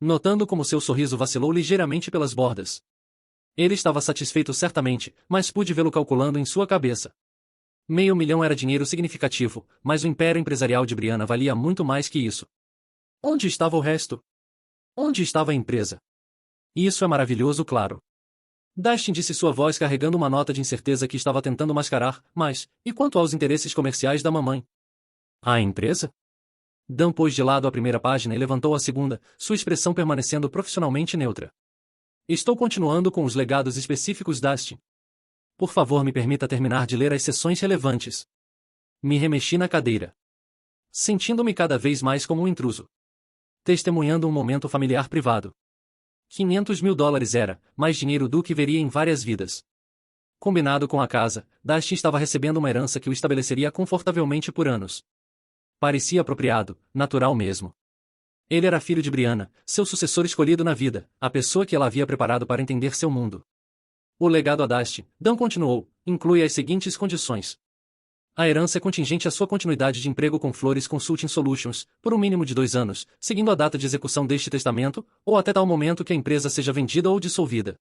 Notando como seu sorriso vacilou ligeiramente pelas bordas. Ele estava satisfeito certamente, mas pude vê-lo calculando em sua cabeça. $500 mil era dinheiro significativo, mas o império empresarial de Brianna valia muito mais que isso. Onde estava o resto? Onde estava a empresa? Isso é maravilhoso, claro. Dustin disse, sua voz carregando uma nota de incerteza que estava tentando mascarar, mas, e quanto aos interesses comerciais da mamãe? A empresa? Dan pôs de lado a primeira página e levantou a segunda, sua expressão permanecendo profissionalmente neutra. Estou continuando com os legados específicos, Dustin. Por favor, me permita terminar de ler as seções relevantes. Me remexi na cadeira, sentindo-me cada vez mais como um intruso. Testemunhando um momento familiar privado. $500 mil era, mais dinheiro do que veria em várias vidas. Combinado com a casa, Dustin estava recebendo uma herança que o estabeleceria confortavelmente por anos. Parecia apropriado, natural mesmo. Ele era filho de Brianna, seu sucessor escolhido na vida, a pessoa que ela havia preparado para entender seu mundo. O legado a Dustin, Dan continuou, inclui as seguintes condições. A herança é contingente à sua continuidade de emprego com Flores Consulting Solutions, por um mínimo de 2 anos, seguindo a data de execução deste testamento, ou até tal momento que a empresa seja vendida ou dissolvida.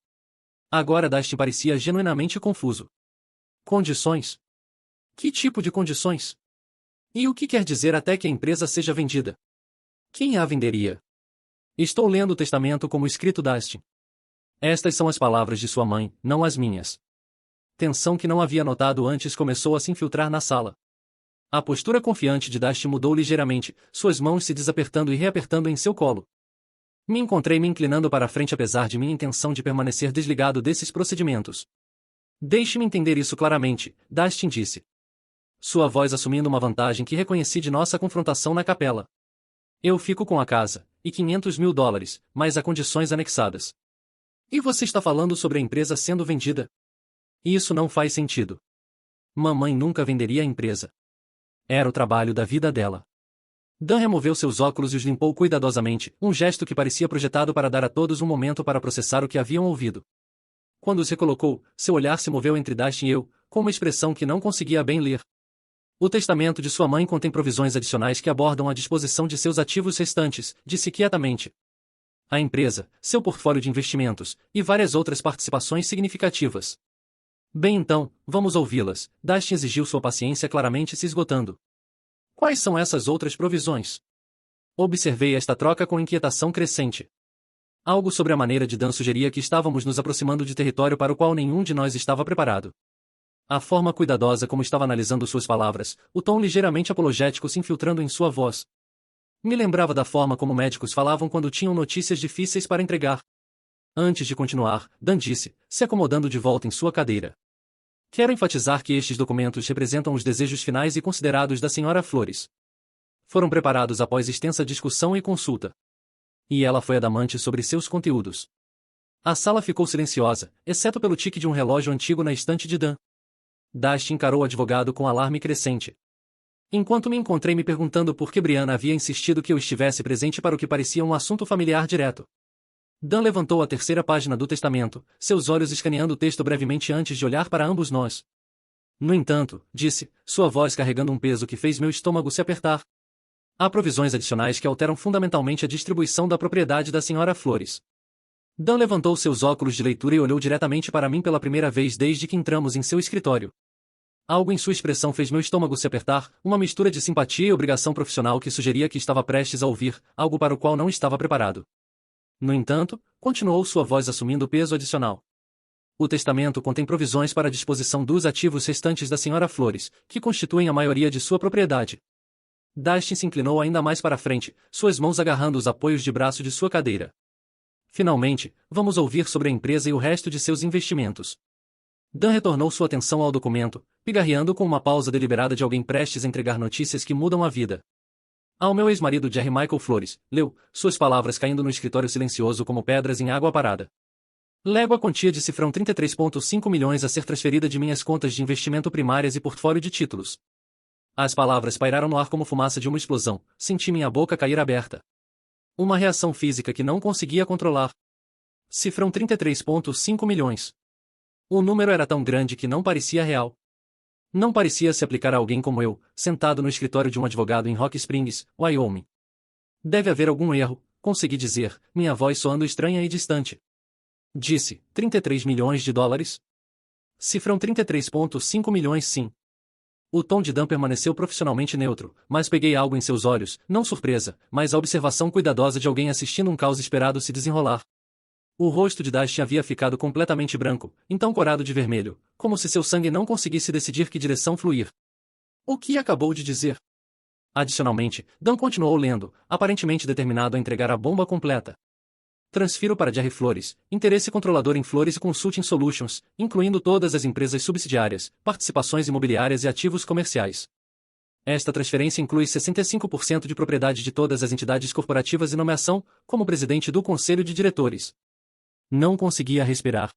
Agora Dustin parecia genuinamente confuso. Condições? Que tipo de condições? E o que quer dizer até que a empresa seja vendida? Quem a venderia? Estou lendo o testamento como escrito Dustin. Estas são as palavras de sua mãe, não as minhas. Tensão que não havia notado antes começou a se infiltrar na sala. A postura confiante de Dustin mudou ligeiramente, suas mãos se desapertando e reapertando em seu colo. Me encontrei me inclinando para a frente apesar de minha intenção de permanecer desligado desses procedimentos. Deixe-me entender isso claramente, Dustin disse. Sua voz assumindo uma vantagem que reconheci de nossa confrontação na capela. Eu fico com a casa, e $500 mil, mais a condições anexadas. E você está falando sobre a empresa sendo vendida? Isso não faz sentido. Mamãe nunca venderia a empresa. Era o trabalho da vida dela. Dan removeu seus óculos e os limpou cuidadosamente, um gesto que parecia projetado para dar a todos um momento para processar o que haviam ouvido. Quando os recolocou, seu olhar se moveu entre Dustin e eu, com uma expressão que não conseguia bem ler. O testamento de sua mãe contém provisões adicionais que abordam a disposição de seus ativos restantes, disse quietamente. A empresa, seu portfólio de investimentos, e várias outras participações significativas. Bem então, vamos ouvi-las, Dustin exigiu, sua paciência claramente se esgotando. Quais são essas outras provisões? Observei esta troca com inquietação crescente. Algo sobre a maneira de Dan sugeria que estávamos nos aproximando de território para o qual nenhum de nós estava preparado. A forma cuidadosa como estava analisando suas palavras, o tom ligeiramente apologético se infiltrando em sua voz. Me lembrava da forma como médicos falavam quando tinham notícias difíceis para entregar. Antes de continuar, Dan disse, se acomodando de volta em sua cadeira. Quero enfatizar que estes documentos representam os desejos finais e considerados da Sra. Flores. Foram preparados após extensa discussão e consulta. E ela foi adamante sobre seus conteúdos. A sala ficou silenciosa, exceto pelo tique de um relógio antigo na estante de Dan. Dustin encarou o advogado com alarme crescente. Enquanto me encontrei me perguntando por que Brianna havia insistido que eu estivesse presente para o que parecia um assunto familiar direto. Dan levantou a terceira página do testamento, seus olhos escaneando o texto brevemente antes de olhar para ambos nós. No entanto, disse, sua voz carregando um peso que fez meu estômago se apertar. Há provisões adicionais que alteram fundamentalmente a distribuição da propriedade da Sra. Flores. Dan levantou seus óculos de leitura e olhou diretamente para mim pela primeira vez desde que entramos em seu escritório. Algo em sua expressão fez meu estômago se apertar, uma mistura de simpatia e obrigação profissional que sugeria que estava prestes a ouvir, algo para o qual não estava preparado. No entanto, continuou sua voz assumindo peso adicional. O testamento contém provisões para a disposição dos ativos restantes da Sra. Flores, que constituem a maioria de sua propriedade. Dustin se inclinou ainda mais para a frente, suas mãos agarrando os apoios de braço de sua cadeira. Finalmente, vamos ouvir sobre a empresa e o resto de seus investimentos. Dan retornou sua atenção ao documento, pigarreando com uma pausa deliberada de alguém prestes a entregar notícias que mudam a vida. Ao meu ex-marido Jerry Michael Flores, leu, suas palavras caindo no escritório silencioso como pedras em água parada. Lego a quantia de cifrão 33,5 milhões a ser transferida de minhas contas de investimento primárias e portfólio de títulos. As palavras pairaram no ar como fumaça de uma explosão, senti minha boca cair aberta. Uma reação física que não conseguia controlar. Cifrão 33,5 milhões. O número era tão grande que não parecia real. Não parecia se aplicar a alguém como eu, sentado no escritório de um advogado em Rock Springs, Wyoming. Deve haver algum erro, consegui dizer, minha voz soando estranha e distante. Disse, 33 milhões de dólares? Cifrão 33,5 milhões sim. O tom de Dan permaneceu profissionalmente neutro, mas peguei algo em seus olhos, não surpresa, mas a observação cuidadosa de alguém assistindo um caos esperado se desenrolar. O rosto de Dustin havia ficado completamente branco, então corado de vermelho, como se seu sangue não conseguisse decidir que direção fluir. O que acabou de dizer? Adicionalmente, Dan continuou lendo, aparentemente determinado a entregar a bomba completa. Transfiro para Jerry Flores, interesse controlador em Flores e Consulting Solutions, incluindo todas as empresas subsidiárias, participações imobiliárias e ativos comerciais. Esta transferência inclui 65% de propriedade de todas as entidades corporativas e nomeação, como presidente do conselho de diretores. Não conseguia respirar.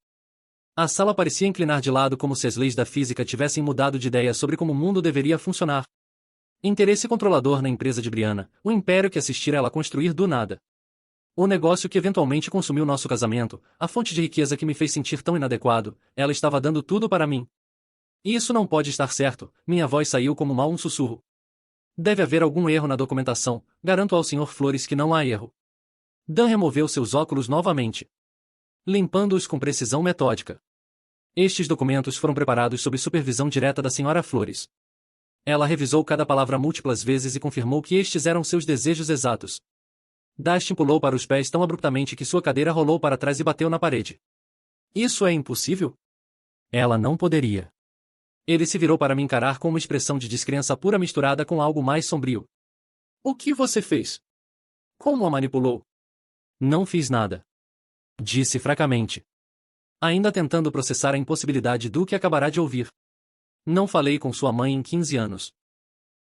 A sala parecia inclinar de lado como se as leis da física tivessem mudado de ideia sobre como o mundo deveria funcionar. Interesse controlador na empresa de Brianna, o império que assistira ela construir do nada. O negócio que eventualmente consumiu nosso casamento, a fonte de riqueza que me fez sentir tão inadequado, ela estava dando tudo para mim. E isso não pode estar certo, minha voz saiu como mal um sussurro. Deve haver algum erro na documentação, garanto ao Sr. Flores que não há erro. Dan removeu seus óculos novamente, limpando-os com precisão metódica. Estes documentos foram preparados sob supervisão direta da Sra. Flores. Ela revisou cada palavra múltiplas vezes e confirmou que estes eram seus desejos exatos. Dustin pulou para os pés tão abruptamente que sua cadeira rolou para trás e bateu na parede. Isso é impossível? Ela não poderia. Ele se virou para me encarar com uma expressão de descrença pura misturada com algo mais sombrio. O que você fez? Como a manipulou? Não fiz nada. Disse fracamente. Ainda tentando processar a impossibilidade do que acabará de ouvir. Não falei com sua mãe em 15 anos.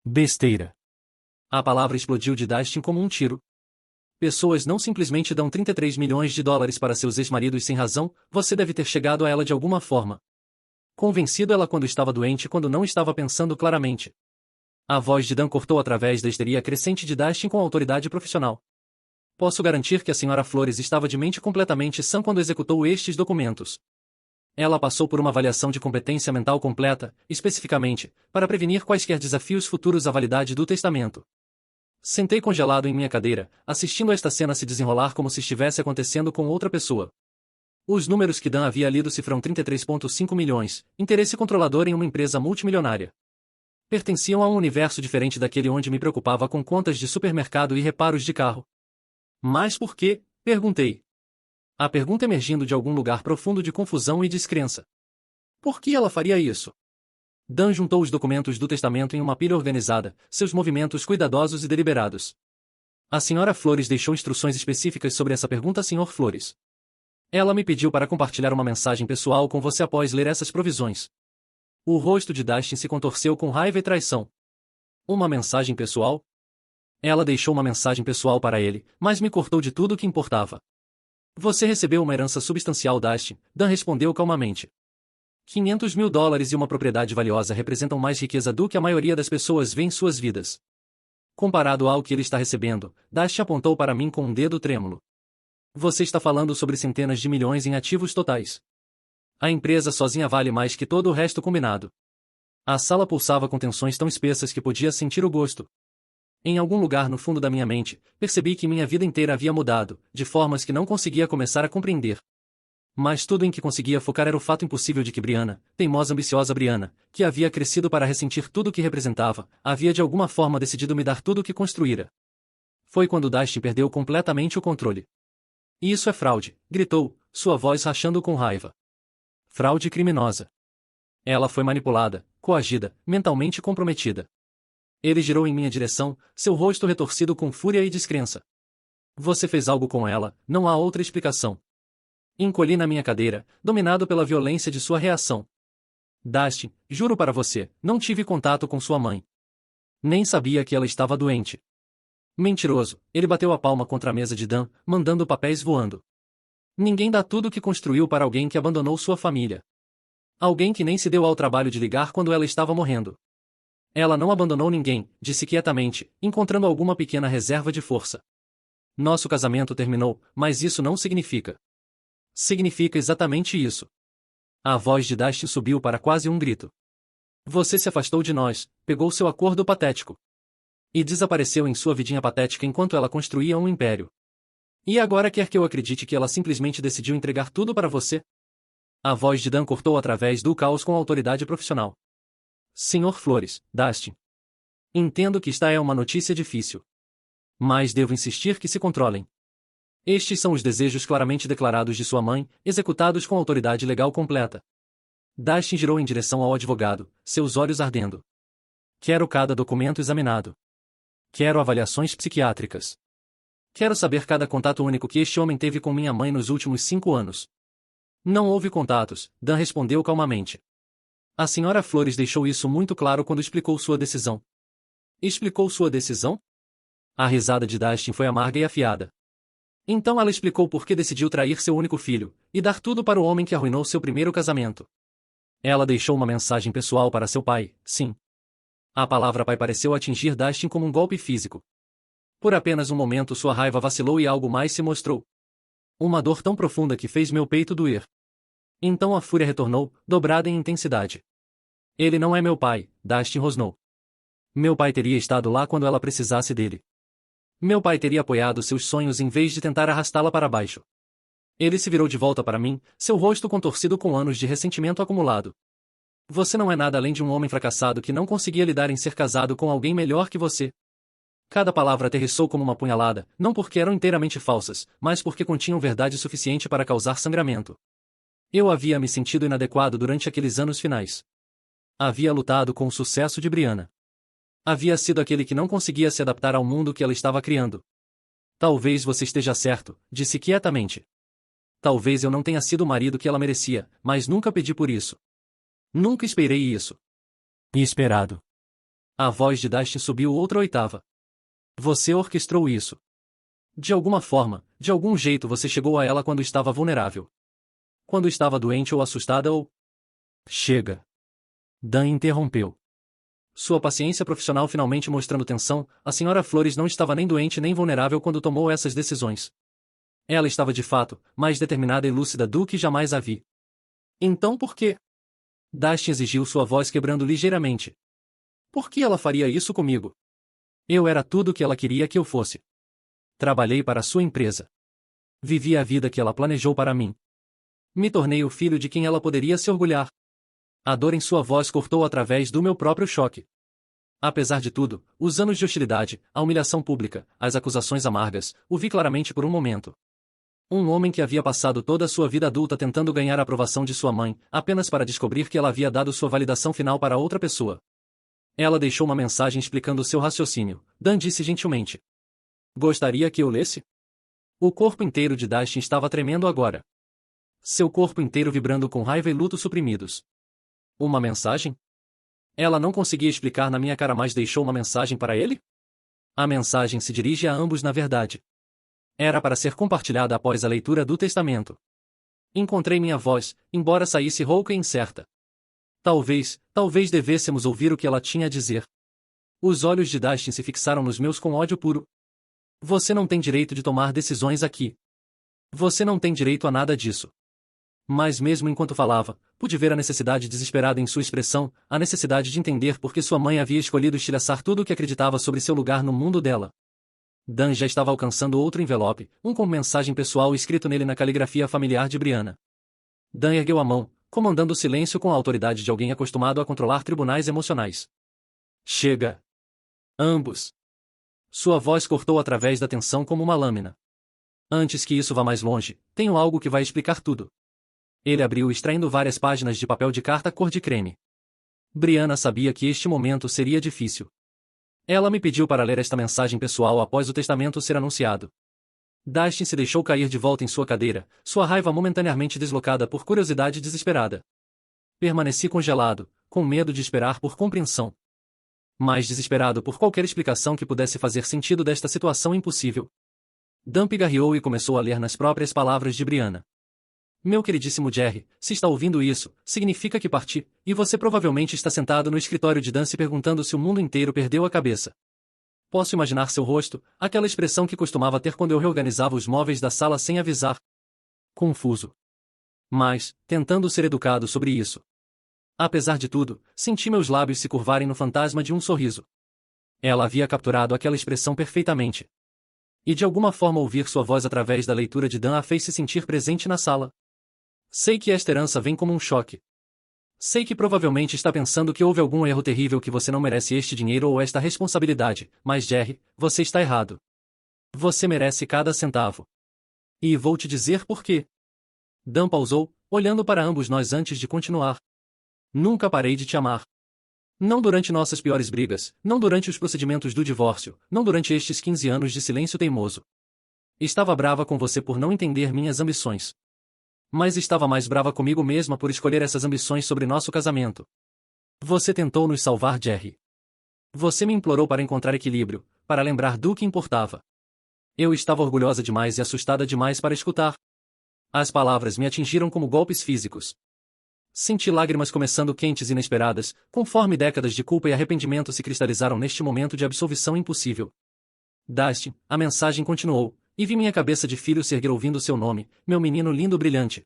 Besteira. A palavra explodiu de Dustin como um tiro. Pessoas não simplesmente dão 33 milhões de dólares para seus ex-maridos sem razão, você deve ter chegado a ela de alguma forma. Convencido ela quando estava doente quando não estava pensando claramente. A voz de Dan cortou através da histeria crescente de Dustin com autoridade profissional. Posso garantir que a Sra. Flores estava de mente completamente sã quando executou estes documentos. Ela passou por uma avaliação de competência mental completa, especificamente, para prevenir quaisquer desafios futuros à validade do testamento. Sentei congelado em minha cadeira, assistindo a esta cena se desenrolar como se estivesse acontecendo com outra pessoa. Os números que Dan havia lido cifram 33,5 milhões, interesse controlador em uma empresa multimilionária. Pertenciam a um universo diferente daquele onde me preocupava com contas de supermercado e reparos de carro. Mas por quê? Perguntei. A pergunta emergindo de algum lugar profundo de confusão e descrença. Por que ela faria isso? Dan juntou os documentos do testamento em uma pilha organizada, seus movimentos cuidadosos e deliberados. A Sra. Flores deixou instruções específicas sobre essa pergunta a Sr. Flores. Ela me pediu para compartilhar uma mensagem pessoal com você após ler essas provisões. O rosto de Dustin se contorceu com raiva e traição. Uma mensagem pessoal? Ela deixou uma mensagem pessoal para ele, mas me cortou de tudo o que importava. Você recebeu uma herança substancial, Dustin, Dan respondeu calmamente. $500.000 e uma propriedade valiosa representam mais riqueza do que a maioria das pessoas vê em suas vidas. Comparado ao que ele está recebendo, Dustin apontou para mim com um dedo trêmulo. Você está falando sobre centenas de milhões em ativos totais. A empresa sozinha vale mais que todo o resto combinado. A sala pulsava com tensões tão espessas que podia sentir o gosto. Em algum lugar no fundo da minha mente, percebi que minha vida inteira havia mudado, de formas que não conseguia começar a compreender. Mas tudo em que conseguia focar era o fato impossível de que Brianna, teimosa ambiciosa Brianna, que havia crescido para ressentir tudo o que representava, havia de alguma forma decidido me dar tudo o que construíra. Foi quando Dustin perdeu completamente o controle. Isso é fraude, gritou, sua voz rachando com raiva. Fraude criminosa. Ela foi manipulada, coagida, mentalmente comprometida. Ele girou em minha direção, seu rosto retorcido com fúria e descrença. Você fez algo com ela, não há outra explicação. Encolhi na minha cadeira, dominado pela violência de sua reação. Dustin, juro para você, não tive contato com sua mãe. Nem sabia que ela estava doente. Mentiroso, ele bateu a palma contra a mesa de Dan, mandando papéis voando. Ninguém dá tudo o que construiu para alguém que abandonou sua família. Alguém que nem se deu ao trabalho de ligar quando ela estava morrendo. Ela não abandonou ninguém, disse quietamente, encontrando alguma pequena reserva de força. Nosso casamento terminou, mas isso não significa. Significa exatamente isso. A voz de Dustin subiu para quase um grito. Você se afastou de nós, pegou seu acordo patético. E desapareceu em sua vidinha patética enquanto ela construía um império. E agora quer que eu acredite que ela simplesmente decidiu entregar tudo para você? A voz de Dan cortou através do caos com autoridade profissional. Senhor Flores, Dustin. Entendo que esta é uma notícia difícil. Mas devo insistir que se controlem. Estes são os desejos claramente declarados de sua mãe, executados com autoridade legal completa. Dustin girou em direção ao advogado, seus olhos ardendo. Quero cada documento examinado. Quero avaliações psiquiátricas. Quero saber cada contato único que este homem teve com minha mãe nos últimos 5 anos. Não houve contatos, Dan respondeu calmamente. A senhora Flores deixou isso muito claro quando explicou sua decisão. Explicou sua decisão? A risada de Dustin foi amarga e afiada. Então ela explicou por que decidiu trair seu único filho, e dar tudo para o homem que arruinou seu primeiro casamento. Ela deixou uma mensagem pessoal para seu pai, sim. A palavra pai pareceu atingir Dustin como um golpe físico. Por apenas um momento sua raiva vacilou e algo mais se mostrou. Uma dor tão profunda que fez meu peito doer. Então a fúria retornou, dobrada em intensidade. Ele não é meu pai, Dustin rosnou. Meu pai teria estado lá quando ela precisasse dele. Meu pai teria apoiado seus sonhos em vez de tentar arrastá-la para baixo. Ele se virou de volta para mim, seu rosto contorcido com anos de ressentimento acumulado. Você não é nada além de um homem fracassado que não conseguia lidar em ser casado com alguém melhor que você. Cada palavra aterrissou como uma punhalada, não porque eram inteiramente falsas, mas porque continham verdade suficiente para causar sangramento. Eu havia me sentido inadequado durante aqueles anos finais. Havia lutado com o sucesso de Brianna. Havia sido aquele que não conseguia se adaptar ao mundo que ela estava criando. Talvez você esteja certo, disse quietamente. Talvez eu não tenha sido o marido que ela merecia, mas nunca pedi por isso. Nunca esperei isso. Esperado. A voz de Dustin subiu outra oitava. Você orquestrou isso. De alguma forma, de algum jeito você chegou a ela quando estava vulnerável. Quando estava doente ou assustada ou... Chega. Dan interrompeu. Sua paciência profissional finalmente mostrando tensão, a senhora Flores não estava nem doente nem vulnerável quando tomou essas decisões. Ela estava de fato, mais determinada e lúcida do que jamais a vi. Então por quê? Dustin exigiu sua voz quebrando ligeiramente. Por que ela faria isso comigo? Eu era tudo o que ela queria que eu fosse. Trabalhei para sua empresa. Vivi a vida que ela planejou para mim. Me tornei o filho de quem ela poderia se orgulhar. A dor em sua voz cortou através do meu próprio choque. Apesar de tudo, os anos de hostilidade, a humilhação pública, as acusações amargas, o vi claramente por um momento. Um homem que havia passado toda a sua vida adulta tentando ganhar a aprovação de sua mãe, apenas para descobrir que ela havia dado sua validação final para outra pessoa. Ela deixou uma mensagem explicando seu raciocínio, Dan disse gentilmente. Gostaria que eu lesse? O corpo inteiro de Dustin estava tremendo agora. Seu corpo inteiro vibrando com raiva e luto suprimidos. Uma mensagem? Ela não conseguia explicar na minha cara, mas deixou uma mensagem para ele? A mensagem se dirige a ambos na verdade. Era para ser compartilhada após a leitura do testamento. Encontrei minha voz, embora saísse rouca e incerta. Talvez devêssemos ouvir o que ela tinha a dizer. Os olhos de Dustin se fixaram nos meus com ódio puro. Você não tem direito de tomar decisões aqui. Você não tem direito a nada disso. Mas mesmo enquanto falava, pude ver a necessidade desesperada em sua expressão, a necessidade de entender por que sua mãe havia escolhido estilhaçar tudo o que acreditava sobre seu lugar no mundo dela. Dan já estava alcançando outro envelope, um com mensagem pessoal escrito nele na caligrafia familiar de Brianna. Dan ergueu a mão, comandando o silêncio com a autoridade de alguém acostumado a controlar tribunais emocionais. Chega! Ambos! Sua voz cortou através da tensão como uma lâmina. Antes que isso vá mais longe, tenho algo que vai explicar tudo. Ele abriu extraindo várias páginas de papel de carta cor de creme. Brianna sabia que este momento seria difícil. Ela me pediu para ler esta mensagem pessoal após o testamento ser anunciado. Dustin se deixou cair de volta em sua cadeira, sua raiva momentaneamente deslocada por curiosidade desesperada. Permaneci congelado, com medo de esperar por compreensão. Mais desesperado por qualquer explicação que pudesse fazer sentido desta situação impossível. Dan pigarreou e começou a ler nas próprias palavras de Brianna. Meu queridíssimo Jerry, se está ouvindo isso, significa que parti, e você provavelmente está sentado no escritório de Dan se perguntando se o mundo inteiro perdeu a cabeça. Posso imaginar seu rosto, aquela expressão que costumava ter quando eu reorganizava os móveis da sala sem avisar. Confuso. Mas, tentando ser educado sobre isso. Apesar de tudo, senti meus lábios se curvarem no fantasma de um sorriso. Ela havia capturado aquela expressão perfeitamente. E de alguma forma ouvir sua voz através da leitura de Dan a fez se sentir presente na sala. Sei que esta herança vem como um choque. Sei que provavelmente está pensando que houve algum erro terrível, que você não merece este dinheiro ou esta responsabilidade, mas Jerry, você está errado. Você merece cada centavo. E vou te dizer por quê. Dan pausou, olhando para ambos nós antes de continuar. Nunca parei de te amar. Não durante nossas piores brigas, não durante os procedimentos do divórcio, não durante estes 15 anos de silêncio teimoso. Estava brava com você por não entender minhas ambições. Mas estava mais brava comigo mesma por escolher essas ambições sobre nosso casamento. Você tentou nos salvar, Jerry. Você me implorou para encontrar equilíbrio, para lembrar do que importava. Eu estava orgulhosa demais e assustada demais para escutar. As palavras me atingiram como golpes físicos. Senti lágrimas começando quentes e inesperadas, conforme décadas de culpa e arrependimento se cristalizaram neste momento de absolvição impossível. Dustin, a mensagem continuou, e vi minha cabeça de filho se erguer ouvindo seu nome, meu menino lindo brilhante.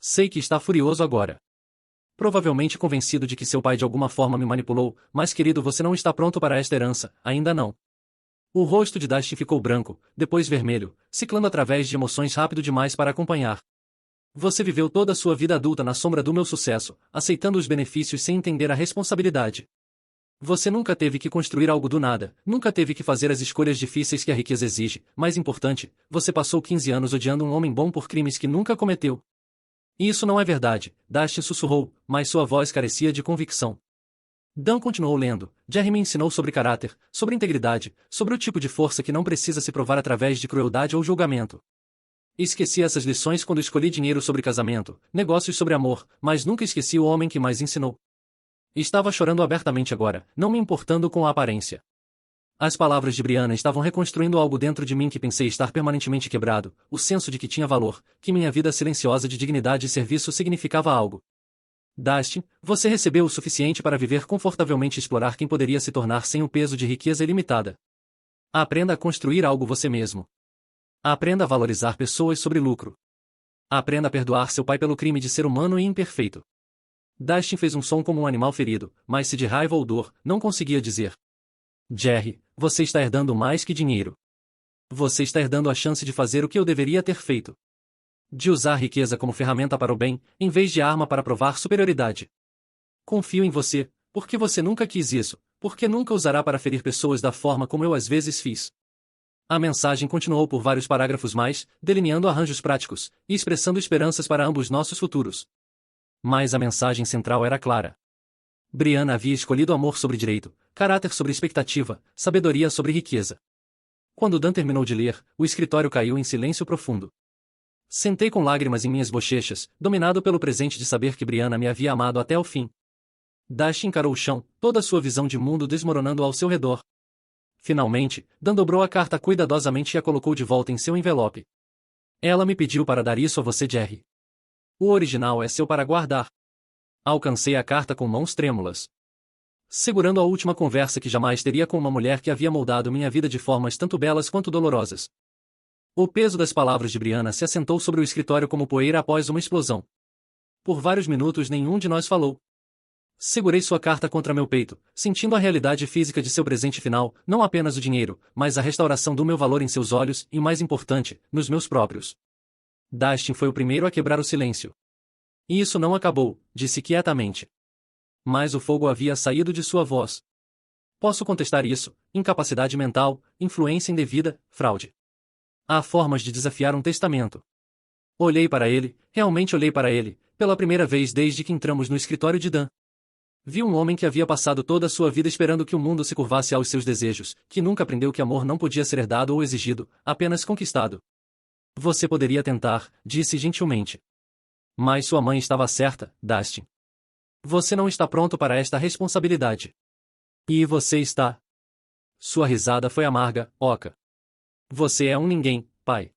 Sei que está furioso agora. Provavelmente convencido de que seu pai de alguma forma me manipulou, mas querido, você não está pronto para esta herança, ainda não. O rosto de Dustin ficou branco, depois vermelho, ciclando através de emoções rápido demais para acompanhar. Você viveu toda a sua vida adulta na sombra do meu sucesso, aceitando os benefícios sem entender a responsabilidade. Você nunca teve que construir algo do nada, nunca teve que fazer as escolhas difíceis que a riqueza exige. Mais importante, você passou 15 anos odiando um homem bom por crimes que nunca cometeu. Isso não é verdade, Dustin sussurrou, mas sua voz carecia de convicção. Dan continuou lendo. Jerry me ensinou sobre caráter, sobre integridade, sobre o tipo de força que não precisa se provar através de crueldade ou julgamento. Esqueci essas lições quando escolhi dinheiro sobre casamento, negócios sobre amor, mas nunca esqueci o homem que mais ensinou. Estava chorando abertamente agora, não me importando com a aparência. As palavras de Brianna estavam reconstruindo algo dentro de mim que pensei estar permanentemente quebrado, o senso de que tinha valor, que minha vida silenciosa de dignidade e serviço significava algo. Dustin, você recebeu o suficiente para viver confortavelmente e explorar quem poderia se tornar sem o peso de riqueza ilimitada. Aprenda a construir algo você mesmo. Aprenda a valorizar pessoas sobre lucro. Aprenda a perdoar seu pai pelo crime de ser humano e imperfeito. Dustin fez um som como um animal ferido, mas se de raiva ou dor, não conseguia dizer. Jerry, você está herdando mais que dinheiro. Você está herdando a chance de fazer o que eu deveria ter feito. De usar a riqueza como ferramenta para o bem, em vez de arma para provar superioridade. Confio em você, porque você nunca quis isso, porque nunca usará para ferir pessoas da forma como eu às vezes fiz. A mensagem continuou por vários parágrafos mais, delineando arranjos práticos, e expressando esperanças para ambos nossos futuros. Mas a mensagem central era clara. Brianna havia escolhido amor sobre direito, caráter sobre expectativa, sabedoria sobre riqueza. Quando Dan terminou de ler, o escritório caiu em silêncio profundo. Sentei com lágrimas em minhas bochechas, dominado pelo presente de saber que Brianna me havia amado até o fim. Dustin encarou o chão, toda a sua visão de mundo desmoronando ao seu redor. Finalmente, Dan dobrou a carta cuidadosamente e a colocou de volta em seu envelope. Ela me pediu para dar isso a você, Jerry. O original é seu para guardar. Alcancei a carta com mãos trêmulas, segurando a última conversa que jamais teria com uma mulher que havia moldado minha vida de formas tanto belas quanto dolorosas. O peso das palavras de Brianna se assentou sobre o escritório como poeira após uma explosão. Por vários minutos nenhum de nós falou. Segurei sua carta contra meu peito, sentindo a realidade física de seu presente final, não apenas o dinheiro, mas a restauração do meu valor em seus olhos e, mais importante, nos meus próprios. Dustin foi o primeiro a quebrar o silêncio. E isso não acabou, disse quietamente. Mas o fogo havia saído de sua voz. Posso contestar isso: incapacidade mental, influência indevida, fraude. Há formas de desafiar um testamento. Olhei para ele, realmente olhei para ele, pela primeira vez desde que entramos no escritório de Dan. Vi um homem que havia passado toda a sua vida esperando que o mundo se curvasse aos seus desejos, que nunca aprendeu que amor não podia ser herdado ou exigido, apenas conquistado. Você poderia tentar, disse gentilmente. Mas sua mãe estava certa, Dustin. Você não está pronto para esta responsabilidade. E você está. Sua risada foi amarga, oca. Você é um ninguém, pai.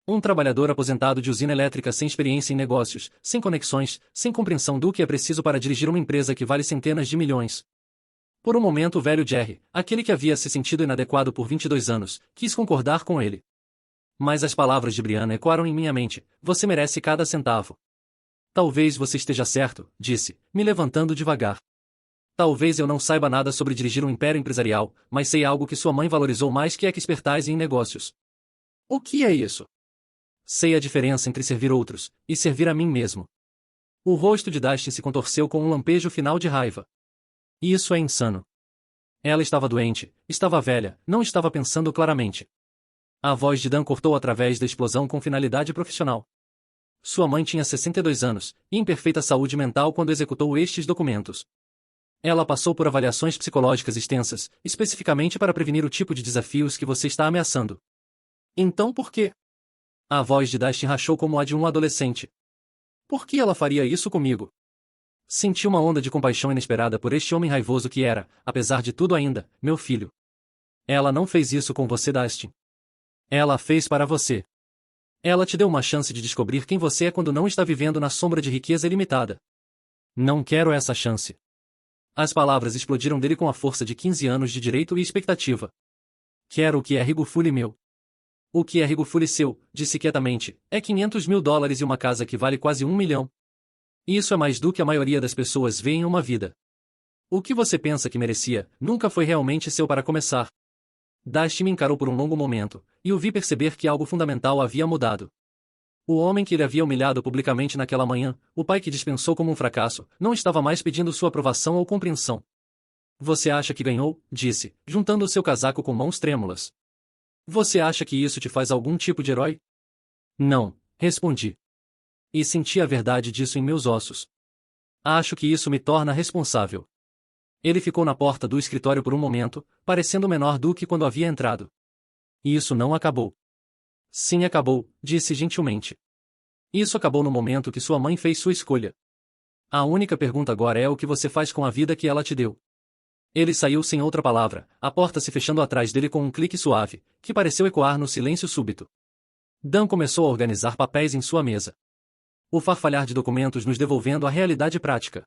Um trabalhador aposentado de usina elétrica sem experiência em negócios, sem conexões, sem compreensão do que é preciso para dirigir uma empresa que vale centenas de milhões. Por um momento o velho Jerry, aquele que havia se sentido inadequado por 22 anos, quis concordar com ele. Mas as palavras de Brianna ecoaram em minha mente: você merece cada centavo. Talvez você esteja certo, disse, me levantando devagar. Talvez eu não saiba nada sobre dirigir um império empresarial, mas sei algo que sua mãe valorizou mais que expertise em negócios. O que é isso? Sei a diferença entre servir outros e servir a mim mesmo. O rosto de Dustin se contorceu com um lampejo final de raiva. Isso é insano. Ela estava doente, estava velha, não estava pensando claramente. A voz de Dan cortou através da explosão com finalidade profissional. Sua mãe tinha 62 anos, e em perfeita saúde mental quando executou estes documentos. Ela passou por avaliações psicológicas extensas, especificamente para prevenir o tipo de desafios que você está ameaçando. Então por quê? A voz de Dustin rachou como a de um adolescente. Por que ela faria isso comigo? Senti uma onda de compaixão inesperada por este homem raivoso que era, apesar de tudo ainda, meu filho. Ela não fez isso com você, Dustin. Ela a fez para você. Ela te deu uma chance de descobrir quem você é quando não está vivendo na sombra de riqueza ilimitada. Não quero essa chance. As palavras explodiram dele com a força de 15 anos de direito e expectativa. Quero o que é Rigufuli meu. O que é Rigufuli seu, disse quietamente, é $500 mil e uma casa que vale quase 1 milhão. Isso é mais do que a maioria das pessoas vê em uma vida. O que você pensa que merecia, nunca foi realmente seu para começar. Dustin me encarou por um longo momento, e o vi perceber que algo fundamental havia mudado. O homem que ele havia humilhado publicamente naquela manhã, o pai que dispensou como um fracasso, não estava mais pedindo sua aprovação ou compreensão. Você acha que ganhou? Disse, juntando o seu casaco com mãos trêmulas. Você acha que isso te faz algum tipo de herói? Não, respondi. E senti a verdade disso em meus ossos. Acho que isso me torna responsável. Ele ficou na porta do escritório por um momento, parecendo menor do que quando havia entrado. E isso não acabou. Sim, acabou, disse gentilmente. Isso acabou no momento que sua mãe fez sua escolha. A única pergunta agora é o que você faz com a vida que ela te deu. Ele saiu sem outra palavra, a porta se fechando atrás dele com um clique suave, que pareceu ecoar no silêncio súbito. Dan começou a organizar papéis em sua mesa. O farfalhar de documentos nos devolvendo a realidade prática.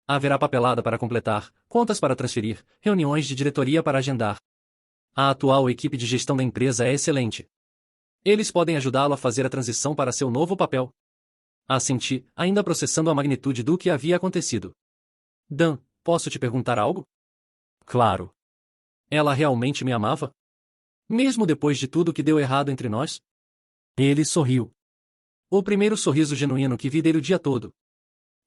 Haverá papelada para completar, contas para transferir, reuniões de diretoria para agendar. A atual equipe de gestão da empresa é excelente. Eles podem ajudá-lo a fazer a transição para seu novo papel. Assenti, ainda processando a magnitude do que havia acontecido. Dan, posso te perguntar algo? Claro. Ela realmente me amava? Mesmo depois de tudo que deu errado entre nós? Ele sorriu. O primeiro sorriso genuíno que vi dele o dia todo.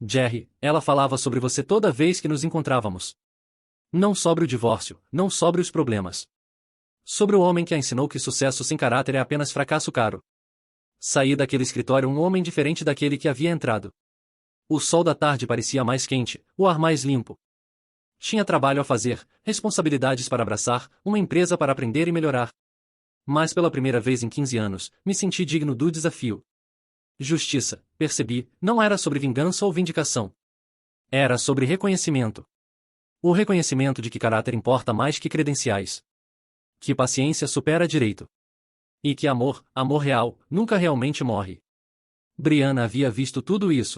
Jerry, ela falava sobre você toda vez que nos encontrávamos. Não sobre o divórcio, não sobre os problemas. Sobre o homem que a ensinou que sucesso sem caráter é apenas fracasso caro. Saí daquele escritório um homem diferente daquele que havia entrado. O sol da tarde parecia mais quente, o ar mais limpo. Tinha trabalho a fazer, responsabilidades para abraçar, uma empresa para aprender e melhorar. Mas pela primeira vez em 15 anos, me senti digno do desafio. Justiça, percebi, não era sobre vingança ou vindicação. Era sobre reconhecimento. O reconhecimento de que caráter importa mais que credenciais. Que paciência supera direito. E que amor, amor real, nunca realmente morre. Brianna havia visto tudo isso.